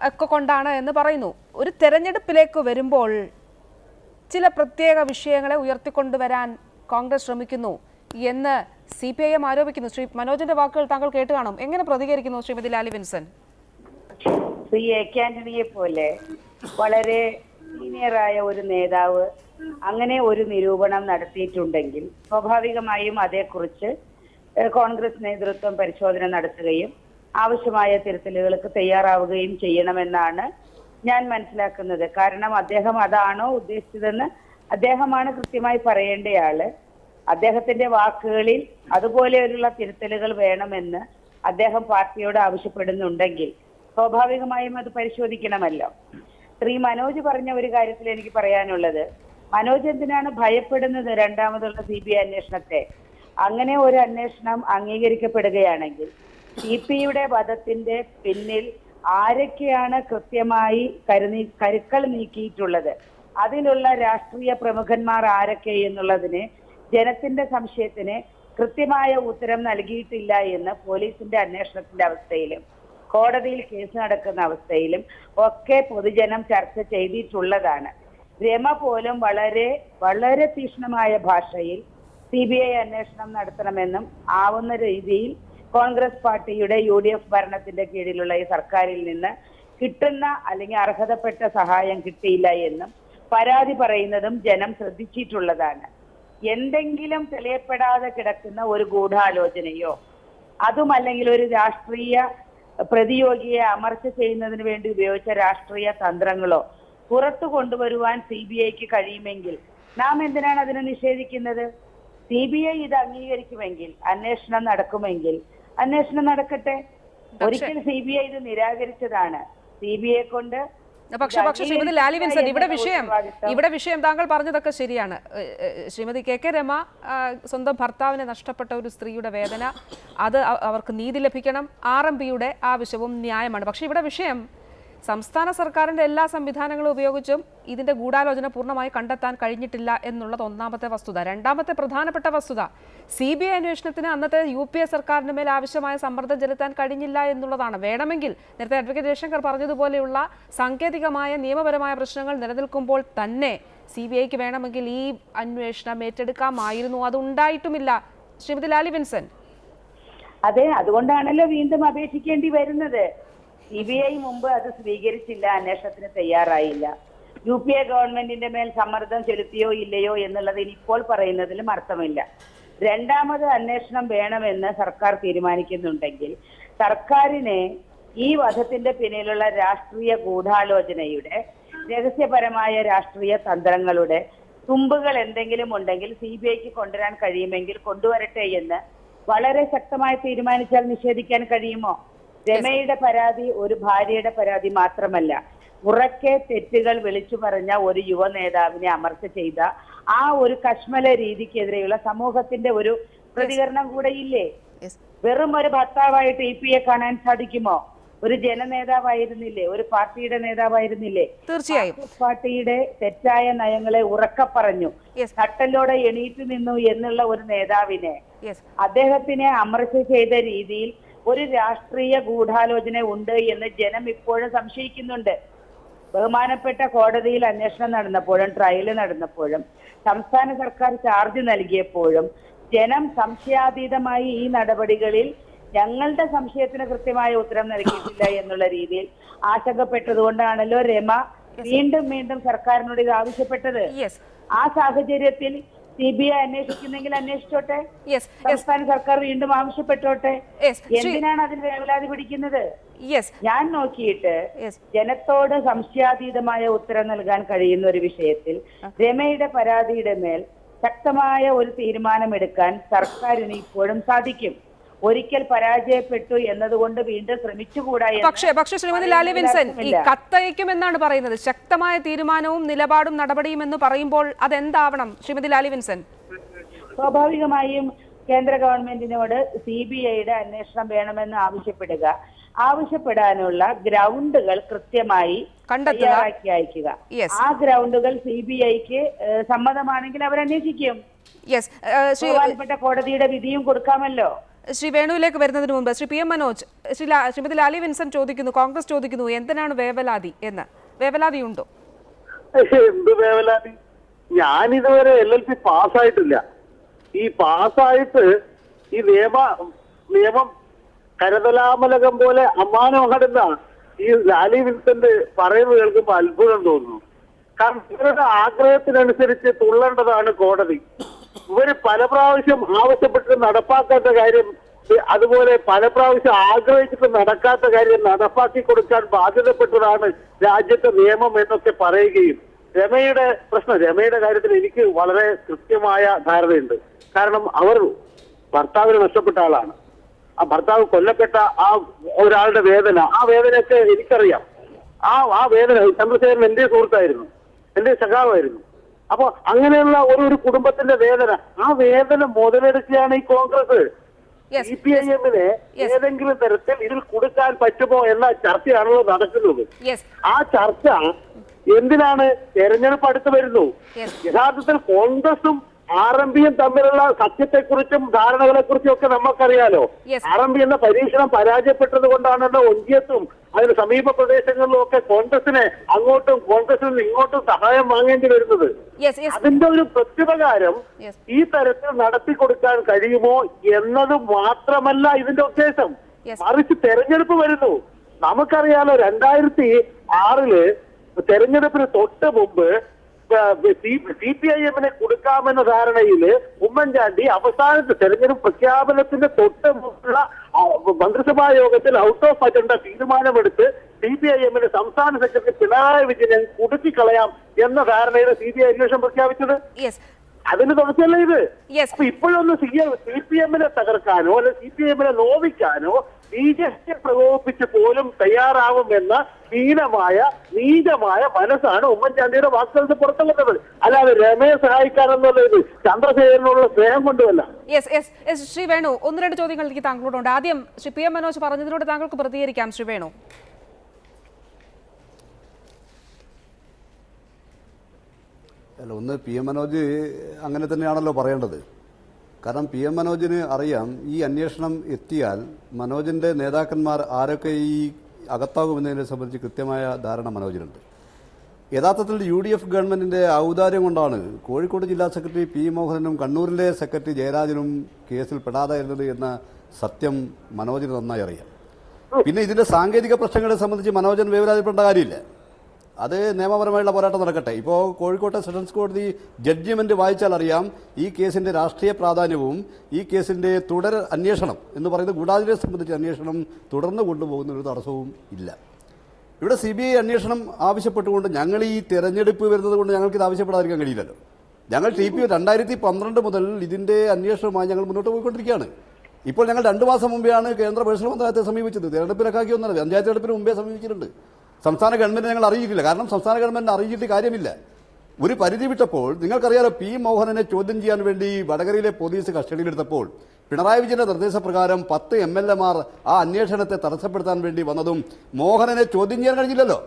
ഒക്കെ കൊണ്ടാണ് എന്ന് പറയുന്നു. ഒരു തെരഞ്ഞെടുപ്പിലേക്ക് വരുമ്പോൾ ചില പ്രത്യേക വിഷയങ്ങളെ ഉയർത്തിക്കൊണ്ടുവരാൻ കോൺഗ്രസ് ശ്രമിക്കുന്നു എന്ന് CPIM ആരോപിക്കുന്നു. ശ്രീ മനോജിന്റെ വാക്കുകൾ താങ്കൾ കേട്ട് കാണും. എങ്ങനെ പ്രതികരിക്കുന്നു Shrimati Lali Vincent?
Shri A K ആന്റണിയെ പോലെ വളരെ സീനിയറായ ഒരു നേതാവ് അങ്ങനെ ഒരു നിരൂപണം നടത്തിയിട്ടുണ്ടെങ്കിൽ സ്വാഭാവികമായും അതേക്കുറിച്ച് കോൺഗ്രസ് നേതൃത്വം പരിശോധന നടത്തുകയും ആവശ്യമായ തിരുത്തലുകൾക്ക് തയ്യാറാവുകയും ചെയ്യണമെന്നാണ് ഞാൻ മനസ്സിലാക്കുന്നത്. കാരണം അദ്ദേഹം അതാണോ ഉദ്ദേശിച്ചതെന്ന് അദ്ദേഹമാണ് കൃത്യമായി പറയേണ്ടയാള്. അദ്ദേഹത്തിന്റെ വാക്കുകളിൽ അതുപോലെയുള്ള തിരുത്തലുകൾ വേണമെന്ന് അദ്ദേഹം പാർട്ടിയോട് ആവശ്യപ്പെടുന്നുണ്ടെങ്കിൽ സ്വാഭാവികമായും അത് പരിശോധിക്കണമല്ലോ. ശ്രീ മനോജ് പറഞ്ഞ ഒരു കാര്യത്തിൽ എനിക്ക് പറയാനുള്ളത്, മനോജ് എന്തിനാണ് ഭയപ്പെടുന്നത് രണ്ടാമതുള്ള CBI അന്വേഷണത്തെ? അങ്ങനെ ഒരു അന്വേഷണം അംഗീകരിക്കപ്പെടുകയാണെങ്കിൽ CPയുടെ വധത്തിന്റെ പിന്നിൽ ആരൊക്കെയാണ് കൃത്യമായി കരുക്കൾ നീക്കിയിട്ടുള്ളത്, അതിലുള്ള രാഷ്ട്രീയ പ്രമുഖന്മാർ ആരൊക്കെ എന്നുള്ളതിന് ജനത്തിന്റെ സംശയത്തിന് കൃത്യമായ ഉത്തരം നൽകിയിട്ടില്ല എന്ന് പോലീസിന്റെ അന്വേഷണത്തിന്റെ അവസ്ഥയിലും കോടതിയിൽ കേസ് നടക്കുന്ന അവസ്ഥയിലും ഒക്കെ പൊതുജനം ചർച്ച ചെയ്തിട്ടുള്ളതാണ്. രമ പോലും വളരെ വളരെ തീക്ഷ്ണമായ ഭാഷയിൽ CBI അന്വേഷണം നടത്തണമെന്നും ആവുന്ന രീതിയിൽ കോൺഗ്രസ് പാർട്ടിയുടെ UDF ഭരണത്തിന്റെ കീഴിലുള്ള ഈ സർക്കാരിൽ നിന്ന് കിട്ടുന്ന അല്ലെങ്കിൽ അർഹതപ്പെട്ട സഹായം കിട്ടിയില്ല എന്നും പരാതി പറയുന്നതും ജനം ശ്രദ്ധിച്ചിട്ടുള്ളതാണ്. എന്തെങ്കിലും തെളിയപ്പെടാതെ കിടക്കുന്ന ഒരു ഗൂഢാലോചനയോ അതുമല്ലെങ്കിൽ ഒരു രാഷ്ട്രീയ പ്രതിയോഗിയെ അമർച്ച ചെയ്യുന്നതിന് വേണ്ടി ഉപയോഗിച്ച രാഷ്ട്രീയ തന്ത്രങ്ങളോ പുറത്തു കൊണ്ടുവരുവാൻ CBIക്ക് കഴിയുമെങ്കിൽ നാം എന്തിനാണ് അതിനെ നിഷേധിക്കുന്നത്? CBI ഇത് അംഗീകരിക്കുമെങ്കിൽ, അന്വേഷണം നടക്കുമെങ്കിൽ അന്വേഷണം നടക്കട്ടെ. ഒരിക്കൽ CBI ഇത് നിരാകരിച്ചതാണ്. CBI കൊണ്ട്
പക്ഷേ ശ്രീമതി ലാലി വിൻസെന്റ്, ഇവിടെ വിഷയം താങ്കൾ പറഞ്ഞതൊക്കെ ശരിയാണ്. ശ്രീമതി KK രമ സ്വന്തം ഭർത്താവിനെ നഷ്ടപ്പെട്ട ഒരു സ്ത്രീയുടെ വേദന, അത് അവർക്ക് നീതി ലഭിക്കണം, RMPയുടെ ആവശ്യവും ന്യായമാണ്. പക്ഷേ ഇവിടെ വിഷയം സംസ്ഥാന സർക്കാരിൻ്റെ എല്ലാ സംവിധാനങ്ങളും ഉപയോഗിച്ചും ഇതിൻ്റെ ഗൂഢാലോചന പൂർണ്ണമായി കണ്ടെത്താൻ കഴിഞ്ഞിട്ടില്ല എന്നുള്ളത് ഒന്നാമത്തെ വസ്തുത. രണ്ടാമത്തെ പ്രധാനപ്പെട്ട വസ്തുത, CBI അന്വേഷണത്തിന് അന്നത്തെ UPA സർക്കാരിന് മേൽ ആവശ്യമായ സമ്മർദ്ദം ചെലുത്താൻ കഴിഞ്ഞില്ല എന്നുള്ളതാണ്. വേണമെങ്കിൽ നേരത്തെ അഡ്വക്കേറ്റ് ജയശങ്കർ പറഞ്ഞതുപോലെയുള്ള സാങ്കേതികമായ നിയമപരമായ പ്രശ്നങ്ങൾ നിലനിൽക്കുമ്പോൾ തന്നെ CBIക്ക് വേണമെങ്കിൽ ഈ അന്വേഷണം ഏറ്റെടുക്കാമായിരുന്നു. അതുണ്ടായിട്ടുമില്ല. ശ്രീമതി ലാലി വിൻസെന്റ്.
അതെ, അതുകൊണ്ടാണല്ലോ വീണ്ടും അപേക്ഷിക്കേണ്ടി വരുന്നത്. CBI മുമ്പ് അത് സ്വീകരിച്ചില്ല, അന്വേഷണത്തിന് തയ്യാറായില്ല. UPA ഗവൺമെന്റിന്റെ മേൽ സമ്മർദ്ദം ചെലുത്തിയോ ഇല്ലയോ എന്നുള്ളത് ഇനിയിപ്പോൾ പറയുന്നതിലും അർത്ഥമില്ല. രണ്ടാമത് അന്വേഷണം വേണമെന്ന് സർക്കാർ തീരുമാനിക്കുന്നുണ്ടെങ്കിൽ സർക്കാരിനെ ഈ വധത്തിന്റെ പിന്നിലുള്ള രാഷ്ട്രീയ ഗൂഢാലോചനയുടെ രഹസ്യപരമായ രാഷ്ട്രീയ തന്ത്രങ്ങളുടെ തുമ്പുകൾ എന്തെങ്കിലും ഉണ്ടെങ്കിൽ CBIക്ക് കൊണ്ടുവരാൻ കഴിയുമെങ്കിൽ കൊണ്ടുവരട്ടെ എന്ന് വളരെ ശക്തമായി തീരുമാനിച്ചാൽ നിഷേധിക്കാൻ കഴിയുമോ? രമയുടെ പരാതി ഒരു ഭാര്യയുടെ പരാതി മാത്രമല്ല, ഉറക്കെ തെറ്റുകൾ വിളിച്ചു പറഞ്ഞ ഒരു യുവ നേതാവിനെ അമർച്ച ചെയ്ത ആ ഒരു കശ്മല രീതിക്കെതിരെയുള്ള സമൂഹത്തിന്റെ ഒരു പ്രതികരണം കൂടെ ഇല്ലേ? വെറും ഒരു ഭർത്താവായിട്ട് TPയെ കാണാൻ സാധിക്കുമോ? ഒരു ജനനേതാവായിരുന്നില്ലേ? ഒരു പാർട്ടിയുടെ നേതാവായിരുന്നില്ലേ?
തീർച്ചയായും
പാർട്ടിയുടെ തെറ്റായ നയങ്ങളെ ഉറക്കെ പറഞ്ഞു നട്ടലോടെ എണീറ്റ് നിന്നു എന്നുള്ള ഒരു നേതാവിനെ അദ്ദേഹത്തിനെ അമർച്ച ചെയ്ത രീതിയിൽ ഒരു രാഷ്ട്രീയ ഗൂഢാലോചന ഉണ്ട് എന്ന് ജനം ഇപ്പോഴും സംശയിക്കുന്നുണ്ട്. ബഹുമാനപ്പെട്ട കോടതിയിൽ അന്വേഷണം നടന്നപ്പോഴും ട്രയൽ നടന്നപ്പോഴും സംസ്ഥാന സർക്കാർ ചാർജ് നൽകിയപ്പോഴും ജനം സംശയാതീതമായി ഈ നടപടികളിൽ ഞങ്ങളുടെ സംശയത്തിന് കൃത്യമായ ഉത്തരം നൽകിയിട്ടില്ല എന്നുള്ള രീതിയിൽ ആശങ്കപ്പെട്ടതുകൊണ്ടാണല്ലോ രമ വീണ്ടും വീണ്ടും സർക്കാരിനോട് ഇത് ആവശ്യപ്പെട്ടത്. ആ സാഹചര്യത്തിൽ CBI അന്വേഷിക്കുന്നെങ്കിൽ അന്വേഷിച്ചോട്ടെ, സംസ്ഥാന സർക്കാർ വീണ്ടും ആവശ്യപ്പെട്ടോട്ടെ. എന്തിനാണ് അതിൽ വേവലാതി പിടിക്കുന്നത്? ഞാൻ നോക്കിയിട്ട് ജനത്തോട് സംശയാതീതമായ ഉത്തരം നൽകാൻ കഴിയുന്ന ഒരു വിഷയത്തിൽ രമയുടെ പരാതിയുടെ മേൽ ശക്തമായ ഒരു തീരുമാനമെടുക്കാൻ സർക്കാരിന് ഇപ്പോഴും സാധിക്കും. ഒരിക്കൽ പരാജയപ്പെട്ടു എന്നതുകൊണ്ട് വീണ്ടും ശ്രമിച്ചുകൂടാ.
പക്ഷേ ശ്രീമതി ലാലി വിൻസെന്റ്, ഈ കത്തയക്കുമെന്നാണ് പറയുന്നത്. ശക്തമായ തീരുമാനവും നിലപാടും നടപടിയും എന്ന് പറയുമ്പോൾ അതെന്താവണം ശ്രീമതി ലാലി വിൻസെന്റ്?
സ്വാഭാവികമായും കേന്ദ്ര ഗവൺമെന്റിനോട് CBIയുടെ അന്വേഷണം വേണമെന്ന് ആവശ്യപ്പെടാനുള്ള ഗ്രൗണ്ടുകൾ കൃത്യമായി തയ്യാറാക്കി അയക്കുക. ആ ഗ്രൗണ്ടുകൾ CBIക്ക് സമ്മതമാണെങ്കിൽ അവരന്വേഷിക്കും. ബഹുമാനപ്പെട്ട കോടതിയുടെ വിധിയും കൊടുക്കാമല്ലോ.
ശ്രീ വേണുവിലേക്ക് വരുന്നതിന് മുമ്പ് ശ്രീ PM മനോജ്, ശ്രീമതി ലാലി വിൻസെന്റ് ചോദിക്കുന്നു, കോൺഗ്രസ് ചോദിക്കുന്നു, എന്തിനാണ് വേവലാതി എന്ന്. വേവലാതിയുണ്ടോ?
എന്ത് വേവലാതി? ഞാനിതുവരെ LLP പാസ്സായിട്ടില്ല. ഈ പാസ്സായിട്ട് ഈ നിയമം കരതലാമലകം പോലെ അമ്മാനമാടുന്ന ഈ ലാലി വിൻസെന്റ് പറയുന്നത് കേൾക്കുമ്പോൾ അത്ഭുതം തോന്നുന്നു. കാരണം ഇവരുടെ ആഗ്രഹത്തിനനുസരിച്ച് തുള്ളേണ്ടതാണ് കോടതി. ഇവര് പല പ്രാവശ്യം ആവശ്യപ്പെട്ട് നടപ്പാക്കാത്ത കാര്യം, അതുപോലെ പല പ്രാവശ്യം ആഗ്രഹിച്ചിട്ട് നടക്കാത്ത കാര്യം നടപ്പാക്കി കൊടുക്കാൻ ബാധ്യതപ്പെട്ടതാണ് രാജ്യത്തെ നിയമം എന്നൊക്കെ പറയുകയും, രമയുടെ കാര്യത്തിൽ എനിക്ക് വളരെ കൃത്യമായ ധാരണയുണ്ട്. കാരണം അവർ ഭർത്താവിനെ നഷ്ടപ്പെട്ട ആളാണ്. ആ ഭർത്താവ് കൊല്ലപ്പെട്ട ആ ഒരാളുടെ വേദന, ആ വേദനയൊക്കെ എനിക്കറിയാം. ആ വേദന, ചന്ദ്രശേഖരൻ എന്റെ സുഹൃത്തായിരുന്നു, എന്റെ സഖാവായിരുന്നു. അപ്പൊ അങ്ങനെയുള്ള ഒരു കുടുംബത്തിന്റെ വേദന, ആ വേദന മുതലെടുക്കുകയാണ് ഈ കോൺഗ്രസ്. CPIM-നെ ഏതെങ്കിലും തരത്തിൽ ഇതിൽ കൊടുക്കാൻ പറ്റുമോ എന്ന ചർച്ചയാണല്ലോ നടക്കുന്നത്. ആ ചർച്ച എന്തിനാണ്? തെരഞ്ഞെടുപ്പ് അടുത്ത് വരുന്നു. യഥാർത്ഥത്തിൽ കോൺഗ്രസും RMPയും തമ്മിലുള്ള സത്യത്തെക്കുറിച്ചും ധാരണകളെക്കുറിച്ചും ഒക്കെ നമുക്കറിയാലോ. RMP എന്ന പരീക്ഷണം പരാജയപ്പെട്ടത് കൊണ്ടാണല്ലോ ഒഞ്ചിയത്തും അതിന് സമീപ പ്രദേശങ്ങളിലും ഒക്കെ കോൺഗ്രസിന് അങ്ങോട്ടും കോൺഗ്രസിൽ നിന്ന് ഇങ്ങോട്ടും സഹായം വാങ്ങേണ്ടി വരുന്നത്. അതിന്റെ ഒരു പ്രത്യുപകാരം ഈ തരത്തിൽ നടത്തി കൊടുക്കാൻ കഴിയുമോ എന്നത് മാത്രമല്ല ഇതിന്റെ ഉദ്ദേശം. മറിച്ച് തെരഞ്ഞെടുപ്പ് വരുന്നു. നമുക്കറിയാലോ 2006 തെരഞ്ഞെടുപ്പിന് തൊട്ട് മുമ്പ് CPIM-നെ കൊടുക്കാമെന്ന ധാരണയിൽ ഉമ്മൻചാണ്ടി അവസാനത്തെ തെരഞ്ഞെടുപ്പ് പ്രഖ്യാപനത്തിന്റെ തൊട്ട് മുമ്പുള്ള മന്ത്രിസഭാ യോഗത്തിൽ ഔട്ട് ഓഫ് അജണ്ട തീരുമാനമെടുത്ത് CPIM-ന് സംസ്ഥാന സെക്രട്ടറി പിണറായി വിജയനെ കുടുക്കിക്കളയാം എന്ന ധാരണയിൽ CBI അന്വേഷണം പ്രഖ്യാപിച്ചത്. അതിന് തുടർച്ചയല്ല ഇത്. അപ്പൊ ഇപ്പോഴൊന്ന് CPM-നെ തകർക്കാനോ അല്ലെ CPIM-നെ നോവിക്കാനോ BJP പ്രകോപിപ്പിച്ച് പോലും തയ്യാറാവുമെന്ന ഹീനമായ നീചമായ മനസ്സാണ് ഉമ്മൻചാണ്ടിയുടെ വാക്കുകളിൽ പുറത്തു വന്നത്. അല്ലാതെ രമയെ സഹായിക്കാനെന്നുള്ളത് ചന്ദ്രശേഖരനുള്ള സ്നേഹം കൊണ്ടുമല്ല.
ശ്രീ വേണു, 1-2 ചോദ്യങ്ങൾ എനിക്ക് താങ്കളോടുണ്ട്. ആദ്യം ശ്രീ PM മനോജ് പറഞ്ഞതിനോട് താങ്കൾക്ക് പ്രതികരിക്കാം. ശ്രീ വേണു.
അല്ല, ഒന്ന് PM മനോജ് അങ്ങനെ തന്നെയാണല്ലോ പറയേണ്ടത്. കാരണം PM മനോജിന് അറിയാം, ഈ അന്വേഷണം എത്തിയാൽ മനോജിൻ്റെ നേതാക്കന്മാർ ആരൊക്കെ ഈ അകത്താകുമെന്നതിനെ സംബന്ധിച്ച് കൃത്യമായ ധാരണ മനോജിനുണ്ട്. യഥാർത്ഥത്തിൽ UDF ഗവൺമെൻറ്റിൻ്റെ ഔദാര്യം കൊണ്ടാണ് കോഴിക്കോട് ജില്ലാ സെക്രട്ടറി P മോഹനനും കണ്ണൂരിലെ സെക്രട്ടറി ജയരാജനും കേസിൽ പെടാതായിരുന്നത് എന്ന സത്യം മനോജിന് നന്നായി അറിയാം. പിന്നെ ഇതിൻ്റെ സാങ്കേതിക പ്രശ്നങ്ങളെ സംബന്ധിച്ച് മനോജൻ വേവലാതിപ്പെടേണ്ട കാര്യമില്ല. അത് നിയമപരമായുള്ള പോരാട്ടം നടക്കട്ടെ. ഇപ്പോൾ കോഴിക്കോട്ടെ സെഷൻസ് കോടതി ജഡ്ജിമെൻറ്റ് വായിച്ചാൽ അറിയാം ഈ കേസിൻ്റെ രാഷ്ട്രീയ പ്രാധാന്യവും ഈ കേസിൻ്റെ തുടർ അന്വേഷണം എന്ന് പറയുന്നത് ഗൂഢാലോചനയെ സംബന്ധിച്ച് അന്വേഷണം തുടർന്ന് കൊണ്ടുപോകുന്ന ഒരു തടസ്സവും ഇല്ല. ഇവിടെ CBI അന്വേഷണം ആവശ്യപ്പെട്ടുകൊണ്ട് ഞങ്ങൾ ഈ തെരഞ്ഞെടുപ്പ് വരുന്നത് കൊണ്ട് ഞങ്ങൾക്കിത് ആവശ്യപ്പെടാതിരിക്കാൻ കഴിയില്ലല്ലോ. ഞങ്ങൾ TP 2012 മുതൽ ഇതിൻ്റെ അന്വേഷണവുമായി ഞങ്ങൾ മുന്നോട്ട് പോയിക്കൊണ്ടിരിക്കുകയാണ്. ഇപ്പോൾ ഞങ്ങൾ 2 മാസം മുമ്പെയാണ് കേന്ദ്ര പേഴ്സണൽ മന്ത്രാലയത്തെ സമീപിച്ചത്. തെരഞ്ഞെടുപ്പിലൊക്കെ ഒന്നല്ല, പഞ്ചായത്ത് തെരഞ്ഞെടുപ്പിന് മുമ്പേ സമീപിച്ചിട്ടുണ്ട്. സംസ്ഥാന ഗവൺമെൻറ് ഞങ്ങൾ അറിയിക്കില്ല. കാരണം സംസ്ഥാന ഗവൺമെൻറ് അറിയിച്ചിട്ട് കാര്യമില്ല. ഒരു പരിധി വിട്ടപ്പോൾ നിങ്ങൾക്കറിയാലോ, P മോഹനനെ ചോദ്യം ചെയ്യാൻ വേണ്ടി വടകരയിലെ പോലീസ് കസ്റ്റഡിയിലെടുത്തപ്പോൾ പിണറായി വിജയന്റെ നിർദ്ദേശപ്രകാരം 10 MLA-മാർ ആ അന്വേഷണത്തെ തടസ്സപ്പെടുത്താൻ വേണ്ടി വന്നതും മോഹനനെ ചോദ്യം ചെയ്യാൻ കഴിഞ്ഞില്ലല്ലോ.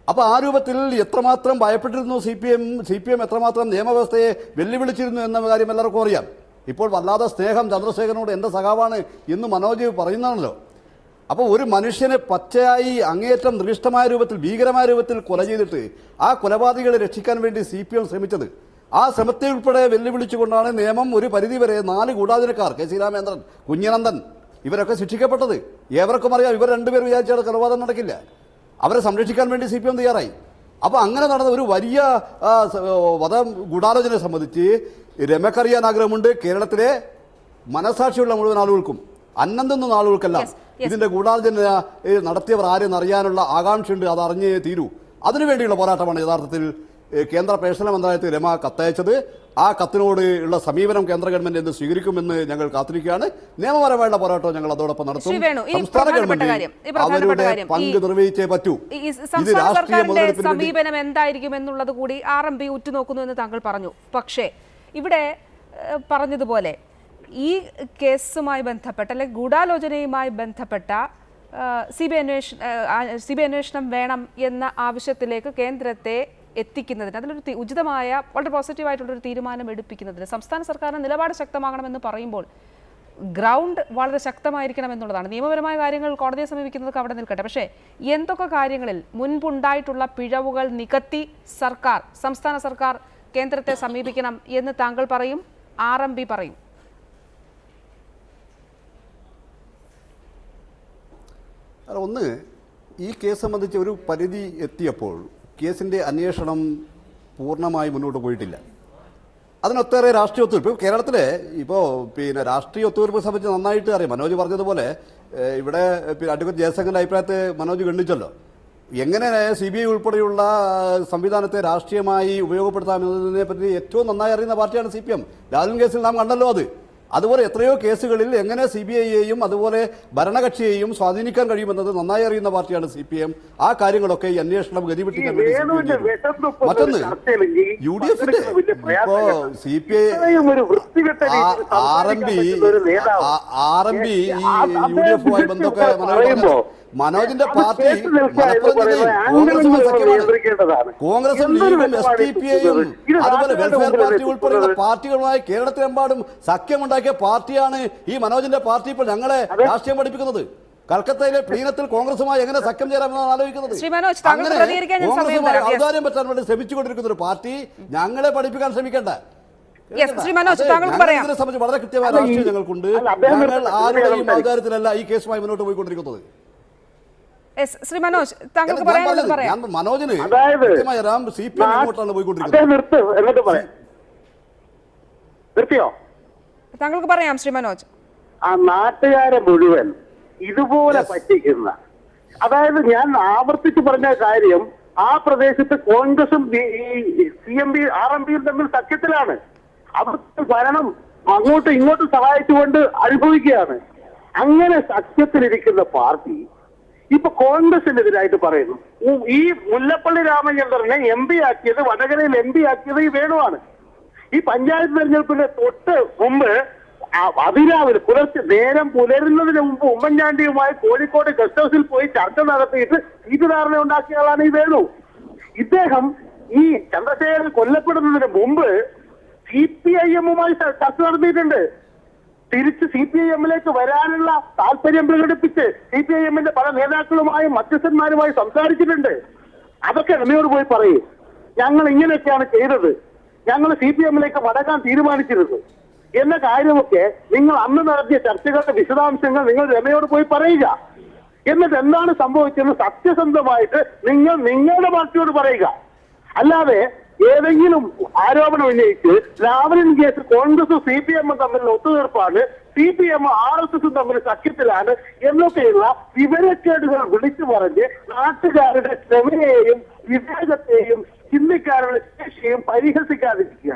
അപ്പോൾ ആ രൂപത്തിൽ എത്രമാത്രം ഭയപ്പെട്ടിരുന്നു CPM എത്രമാത്രം നിയമവ്യവസ്ഥയെ വെല്ലുവിളിച്ചിരുന്നു എന്ന കാര്യം എല്ലാവർക്കും അറിയാം. ഇപ്പോൾ വല്ലാതെ സ്നേഹം ചന്ദ്രശേഖരനോട് എൻ്റെ സഖാവാണ് എന്ന് മനോജ് പറയുന്നതാണല്ലോ. അപ്പോൾ ഒരു മനുഷ്യനെ പച്ചയായി അങ്ങേയറ്റം നികൃഷ്ടമായ രൂപത്തിൽ ഭീകരമായ രൂപത്തിൽ കൊല ചെയ്തിട്ട് ആ കൊലപാതകളെ രക്ഷിക്കാൻ വേണ്ടി CPM ശ്രമിച്ചത്, ആ ശ്രമത്തെ ഉൾപ്പെടെ വെല്ലുവിളിച്ചുകൊണ്ടാണ് നിയമം ഒരു പരിധിവരെ 4 ഗൂഢാലോചനക്കാർ KC രാമേന്ദ്രൻ, കുഞ്ഞനന്ദൻ ഇവരൊക്കെ ശിക്ഷിക്കപ്പെട്ടത്. ഏവർക്കും അറിയാം, ഇവർ 2 പേർ വിചാരിച്ചാൽ കൊലപാതകം നടക്കില്ല. അവരെ സംരക്ഷിക്കാൻ വേണ്ടി CPM തയ്യാറായി. അപ്പോൾ അങ്ങനെ നടന്ന ഒരു വലിയ വധ ഗൂഢാലോചനയെ സംബന്ധിച്ച് രമക്കറിയാൻ ആഗ്രഹമുണ്ട്. കേരളത്തിലെ മനസാക്ഷിയുള്ള മുഴുവൻ ആളുകൾക്കും, അന്നം തിന്നുന്ന ആളുകൾക്കെല്ലാം ഇതിന്റെ ഗൂഢാലോചന നടത്തിയവർ ആരെന്നറിയാനുള്ള ആകാംക്ഷയുണ്ട്. അത് അറിഞ്ഞേ തീരൂ. അതിനുവേണ്ടിയുള്ള പോരാട്ടമാണ് യഥാർത്ഥത്തിൽ കേന്ദ്ര പേഴ്സണൽ മന്ത്രാലയത്തിൽ രമ കത്തയച്ചത്. ആ കത്തിനോട് ഉള്ള സമീപനം കേന്ദ്ര ഗവൺമെന്റ് എന്ത് സ്വീകരിക്കുമെന്ന് ഞങ്ങൾ കാത്തിരിക്കുകയാണ്. നിയമപരമായുള്ള പോരാട്ടം ഞങ്ങൾ അതോടൊപ്പം നടത്തും. സംസ്ഥാന ഗവൺമെന്റ് അവരുടെ പങ്ക് നിർവഹിച്ചേ പറ്റൂ. ഇത് രാഷ്ട്രീയ
സമീപനം എന്തായിരിക്കും എന്നുള്ളത് കൂടി RMP ഉറ്റുനോക്കുന്നു എന്ന് താങ്കൾ പറഞ്ഞു. പക്ഷേ ഇവിടെ പറഞ്ഞതുപോലെ ഈ കേസുമായി ബന്ധപ്പെട്ട അല്ലെങ്കിൽ ഗൂഢാലോചനയുമായി ബന്ധപ്പെട്ട CBI അന്വേഷണം വേണം എന്ന ആവശ്യത്തിലേക്ക് കേന്ദ്രത്തെ എത്തിക്കുന്നതിന്, അതിലൊരു ഉചിതമായ വളരെ പോസിറ്റീവായിട്ടുള്ളൊരു തീരുമാനം എടുപ്പിക്കുന്നതിന് സംസ്ഥാന സർക്കാരിന് നിലപാട് ശക്തമാകണമെന്ന് പറയുമ്പോൾ ഗ്രൗണ്ട് വളരെ ശക്തമായിരിക്കണം എന്നുള്ളതാണ്. നിയമപരമായ കാര്യങ്ങൾ കോടതിയെ സമീപിക്കുന്നതൊക്കെ അവിടെ നിൽക്കട്ടെ. പക്ഷേ എന്തൊക്കെ കാര്യങ്ങളിൽ മുൻപുണ്ടായിട്ടുള്ള പിഴവുകൾ നികത്തി സംസ്ഥാന സർക്കാർ കേന്ദ്രത്തെ സമീപിക്കണം എന്ന് താങ്കൾ പറയും, RMP പറയും?
ഒന്ന്, ഈ കേസ് സംബന്ധിച്ച് ഒരു പരിധി എത്തിയപ്പോൾ കേസിൻ്റെ അന്വേഷണം പൂർണ്ണമായി മുന്നോട്ട് പോയിട്ടില്ല. അതിനൊത്തേറെ രാഷ്ട്രീയ ഒത്തുതീർപ്പ് കേരളത്തിലെ ഇപ്പോൾ രാഷ്ട്രീയ ഒത്തുതീർപ്പ് സംബന്ധിച്ച് നന്നായിട്ട് അറിയാം. മനോജ് പറഞ്ഞതുപോലെ ഇവിടെ അഡ്വക്കേറ്റ് ജയശങ്കറിൻ്റെ അഭിപ്രായത്തെ മനോജ് ഖണ്ഡിച്ചല്ലോ. എങ്ങനെ CBI ഉൾപ്പെടെയുള്ള സംവിധാനത്തെ രാഷ്ട്രീയമായി ഉപയോഗപ്പെടുത്താമെന്നതിനെ പറ്റി ഏറ്റവും നന്നായി അറിയുന്ന പാർട്ടിയാണ് CPM. ലാലിൻ കേസിൽ നാം കണ്ടല്ലോ. അതുപോലെ എത്രയോ കേസുകളിൽ എങ്ങനെ CBIയെയും അതുപോലെ ഭരണകക്ഷിയെയും സ്വാധീനിക്കാൻ കഴിയുമെന്നത് നന്നായി അറിയുന്ന പാർട്ടിയാണ് CPM. ആ കാര്യങ്ങളൊക്കെ ഈ അന്വേഷണം ഗതിവിട്ടിക്കാൻ മറ്റൊന്ന് UDFന്റെ ഇപ്പോ CPI RMB ഈ UDFുമായി ബന്ധമൊക്കെ മനോജിന്റെ പാർട്ടി കോൺഗ്രസും ലീഗും SDPIയും അതുപോലെ വെൽഫെയർ പാർട്ടി ഉൾപ്പെടെയുള്ള പാർട്ടികളുമായി കേരളത്തിലെമ്പാടും സഖ്യമുണ്ടാക്കിയ പാർട്ടിയാണ് ഈ മനോജിന്റെ പാർട്ടി. ഇപ്പോൾ ഞങ്ങളെ രാഷ്ട്രീയം പഠിപ്പിക്കുന്നത് കൽക്കത്തയിലെ പ്ലീനത്തിൽ കോൺഗ്രസുമായി എങ്ങനെ സഖ്യം ചേരാമെന്നാണ് ആലോചിക്കുന്നത്. കോൺഗ്രസുമായി ഔദാര്യം പറ്റാൻ വേണ്ടി ശ്രമിച്ചുകൊണ്ടിരിക്കുന്ന ഒരു പാർട്ടി ഞങ്ങളെ പഠിപ്പിക്കാൻ ശ്രമിക്കേണ്ട. സംബന്ധിച്ച് വളരെ കൃത്യമായ രാഷ്ട്രീയം ഞങ്ങൾക്കുണ്ട്. ഞങ്ങൾ ആരുടെയും ഔദാര്യത്തിലല്ല ഈ കേസുമായി മുന്നോട്ട് പോയിക്കൊണ്ടിരിക്കുന്നത്. മനോജിന്
താങ്കൾക്ക് പറയാം ശ്രീ മനോജ്.
ആ നാട്ടുകാരെ മുഴുവൻ ഇതുപോലെ പറ്റിക്കുന്ന, അതായത് ഞാൻ ആവർത്തിച്ച് പറഞ്ഞ കാര്യം, ആ പ്രദേശത്ത് കോൺഗ്രസും RMPയും തമ്മിൽ സഖ്യത്തിലാണ്. അവർക്ക് ഭരണം അങ്ങോട്ടും ഇങ്ങോട്ടും സഹായിച്ചുകൊണ്ട് അനുഭവിക്കുകയാണ്. അങ്ങനെ സഖ്യത്തിലിരിക്കുന്ന പാർട്ടി ഇപ്പൊ കോൺഗ്രസിനെതിരായിട്ട് പറയുന്നു. ഈ മുല്ലപ്പള്ളി രാമചന്ദ്രനെ MP ആക്കിയത്, വടകരയിൽ MP ആക്കിയത് ഈ വേണുവാണ്. ഈ പഞ്ചായത്ത് തെരഞ്ഞെടുപ്പിന്റെ തൊട്ട് മുമ്പ് അതിരാവിലെ പുലർച്ചെ നേരം പുലരുന്നതിന് മുമ്പ് ഉമ്മൻചാണ്ടിയുമായി കോഴിക്കോട് ഗസ്റ്റ് ഹൗസിൽ പോയി ചർച്ച നടത്തിയിട്ട് സീറ്റ് ധാരണ ഉണ്ടാക്കിയ ആളാണ് ഈ വേണു. ഇദ്ദേഹം ഈ ചന്ദ്രശേഖരൻ കൊല്ലപ്പെടുന്നതിന് മുമ്പ് CPIM-മായി ചർച്ച നടത്തിയിട്ടുണ്ട്. തിരിച്ച് CPIM-ലേക്ക് വരാനുള്ള താല്പര്യം പ്രകടിപ്പിച്ച് CPIM-ന്റെ പല നേതാക്കളുമായും മധ്യസ്ഥന്മാരുമായി സംസാരിച്ചിട്ടുണ്ട്. അതൊക്കെ രമയോട് പോയി പറയും, ഞങ്ങൾ ഇങ്ങനെയൊക്കെയാണ് ചെയ്തത്, ഞങ്ങൾ CPIM-ലേക്ക് മടങ്ങാൻ തീരുമാനിച്ചിരുന്നു എന്ന കാര്യമൊക്കെ നിങ്ങൾ അന്ന് നടത്തിയ ചർച്ചകളുടെ വിശദാംശങ്ങൾ നിങ്ങൾ രമയോട് പോയി പറയുക. എന്നിട്ട് എന്താണ് സംഭവിച്ചതെന്ന് സത്യസന്ധമായിട്ട് നിങ്ങൾ നിങ്ങളുടെ പാർട്ടിയോട് പറയുക. അല്ലാതെ ഏതെങ്കിലും ആരോപണം ഉന്നയിച്ച് ലാവലിൻ കേസ് കോൺഗ്രസും CPM തമ്മിലുള്ള ഒത്തുതീർപ്പാണ്, CPM RSSും തമ്മിൽ സഖ്യത്തിലാണ് എന്നൊക്കെയുള്ള വിവരക്കേടുകൾ വിളിച്ചു പറഞ്ഞ് നാട്ടുകാരുടെ ക്ഷമയെയും വിവേകത്തെയും ചിന്തിക്കാനുള്ള ശേഷിയും പരിഹസിക്കാതിരിക്കുക.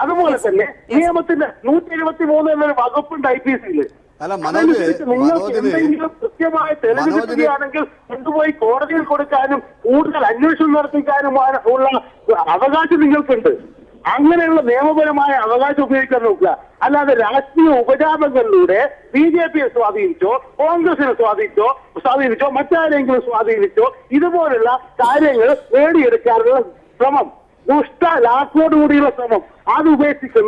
അതുപോലെ തന്നെ നിയമത്തിന്റെ 173 എന്നൊരു വകുപ്പുണ്ട് IPC-യിൽ. നിങ്ങൾക്ക് എന്തെങ്കിലും കൃത്യമായ തെളിവ് കിട്ടുകയാണെങ്കിൽ കൊണ്ടുപോയി കോടതിയിൽ കൊടുക്കാനും കൂടുതൽ അന്വേഷണം നടത്തിക്കാനുമാണ് ഉള്ള അവകാശം നിങ്ങൾക്കുണ്ട്. അങ്ങനെയുള്ള നിയമപരമായ അവകാശം ഉപയോഗിക്കാൻ നോക്കുക. അല്ലാതെ രാഷ്ട്രീയ ഉപജാപങ്ങളിലൂടെ BJPയെ സ്വാധീനിച്ചോ കോൺഗ്രസിനെ സ്വാധീനിച്ചോ മറ്റാരെങ്കിലും സ്വാധീനിച്ചോ ഇതുപോലുള്ള കാര്യങ്ങൾ നേടിയെടുക്കാനുള്ള ശ്രമം, ലാഭത്തോടുകൂടിയുള്ള ശ്രമം, അത് ഉപേക്ഷിച്ച്